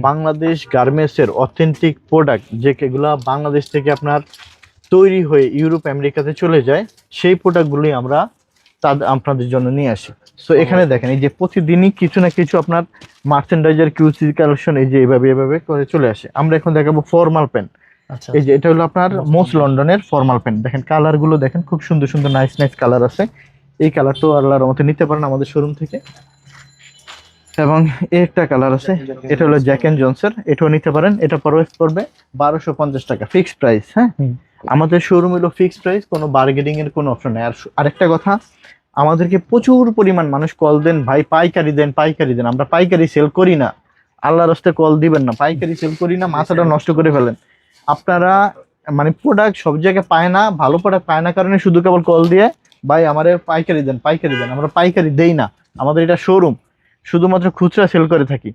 বাংলাদেশ গার্মেন্টস এর অথেন্টিক প্রোডাক্ট, যেগুলা বাংলাদেশ থেকে আপনার তৈরি হয়ে ইউরোপ আমেরিকাতে চলে যায়, সেই প্রোডাক্টগুলি আমরা আপনাদের জন্য নিয়ে আসি। সো এখানে দেখেন, এই যে প্রতিদিনই কিছু না কিছু আপনার মার্চেন্ডাইজার কিউসি কালেকশন এই যে এভাবে এভাবে করে চলে আসে। আমরা এখন দেখাবো ফর্মাল প্যান্ট। এই যে এটা হলো আপনার মোস্ট লন্ডনের ফর্মাল প্যান্ট। দেখেন কালার গুলো দেখেন, খুব সুন্দর সুন্দর নাইস নাইস কালার আছে। এই কালারটাও আল্লাহর রহমতে নিতে পারেন আমাদের শোরুম থেকে। এবং একটা কালার আছে, এটা হলো জ্যাক এন্ড জনসের, এটাও নিতে পারেন। এটা পড়বে 1250 টাকা ফিক্সড প্রাইস। হ্যাঁ, আমাদের শোরুম হলো ফিক্সড প্রাইস, কোনো বার্গেনিং এর কোনো অপশন নেই। আর আরেকটা কথা, আমাদেরকে প্রচুর পরিমাণ মানুষ কল দেন, ভাই পাইকারি দেন পাইকারি দেন। আমরা পাইকারি সেল করি না, আল্লাহর রাস্তায় কল দিবেন না, পাইকারি সেল করি না, মাথাটা নষ্ট করে ফেলেন আপনারা। মানে প্রোডাক্ট সব জায়গায় পায় না, ভালো প্রোডাক্ট পায় না কারণে শুধু কেবল কল দিয়ে ভাই আমারে পাইকারি দেন পাইকারি দেন। আমরা পাইকারি দেই না, আমাদের এটা শোরুম, শুধুমাত্র খুচরা সেল করে থাকি।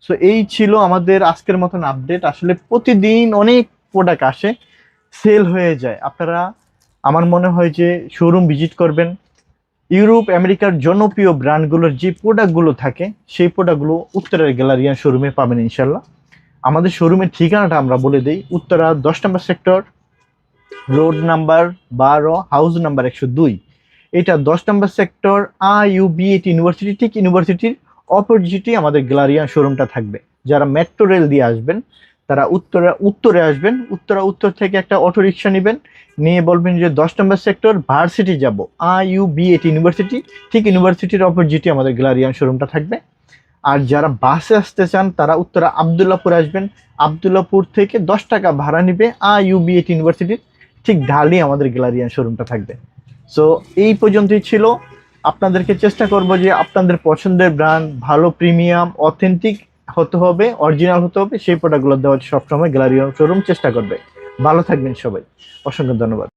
সো এই ছিল আমাদের আজকের মতন আপডেট। আসলে প্রতিদিন অনেক প্রোডাক্ট আসে, সেল হয়ে যায়। আপনারা, আমার মনে হয় যে শোরুম ভিজিট করবেন। ইউরোপ আমেরিকার জনপ্রিয় ব্র্যান্ডগুলোর যে প্রোডাক্টগুলো থাকে, সেই প্রোডাক্টগুলো উত্তরের গ্যালারিয়ান শোরুমে পাবেন ইনশাল্লাহ। আমাদের শোরুমের ঠিকানাটা আমরা বলে দিই, Uttara 10 number sector, road number 12, house number 102। এটা 10 নম্বর সেক্টর, IUB8 ইউনিভার্সিটি, ঠিক ইউনিভার্সিটির অপোজিটে আমাদের গ্যালারিয়ান শোরুমটা থাকবে। যারা মেট্রো রেল দিয়ে আসবেন তারা উত্তরে আসবেন, উত্তর থেকে একটা অটো রিক্সা নেবেন, নিয়ে বলবেন যে 10 নম্বর সেক্টর ভার্সিটি যাব, IUB8 ইউনিভার্সিটি, ঠিক ইউনিভার্সিটির অপোজিটে আমাদের গ্যালারিয়ান শোরুমটা থাকবে। আর যারা বাসে আসতে চান তারা উত্তরা আবদুল্লাপুর আসবেন, আবদুল্লাপুর থেকে 10 টাকা ভাড়া নিবে, IUB8 ইউনিভার্সিটির ঠিক ঢালি আমাদের গ্যালারিয়ান শোরুমটা থাকবে। সো এই পর্যন্তই ছিল। আপনাদেরকে চেষ্টা করব যে আপনাদের পছন্দের ব্র্যান্ড, ভালো প্রিমিয়াম অথেন্টিক হতে হবে, অরিজিনাল হতে হবে, সেই প্রোডাক্টগুলো দেওয়ার সবসময় গ্যালারিয়ান শোরুম চেষ্টা করবে। ভালো থাকবেন সবাই, অসংখ্য ধন্যবাদ।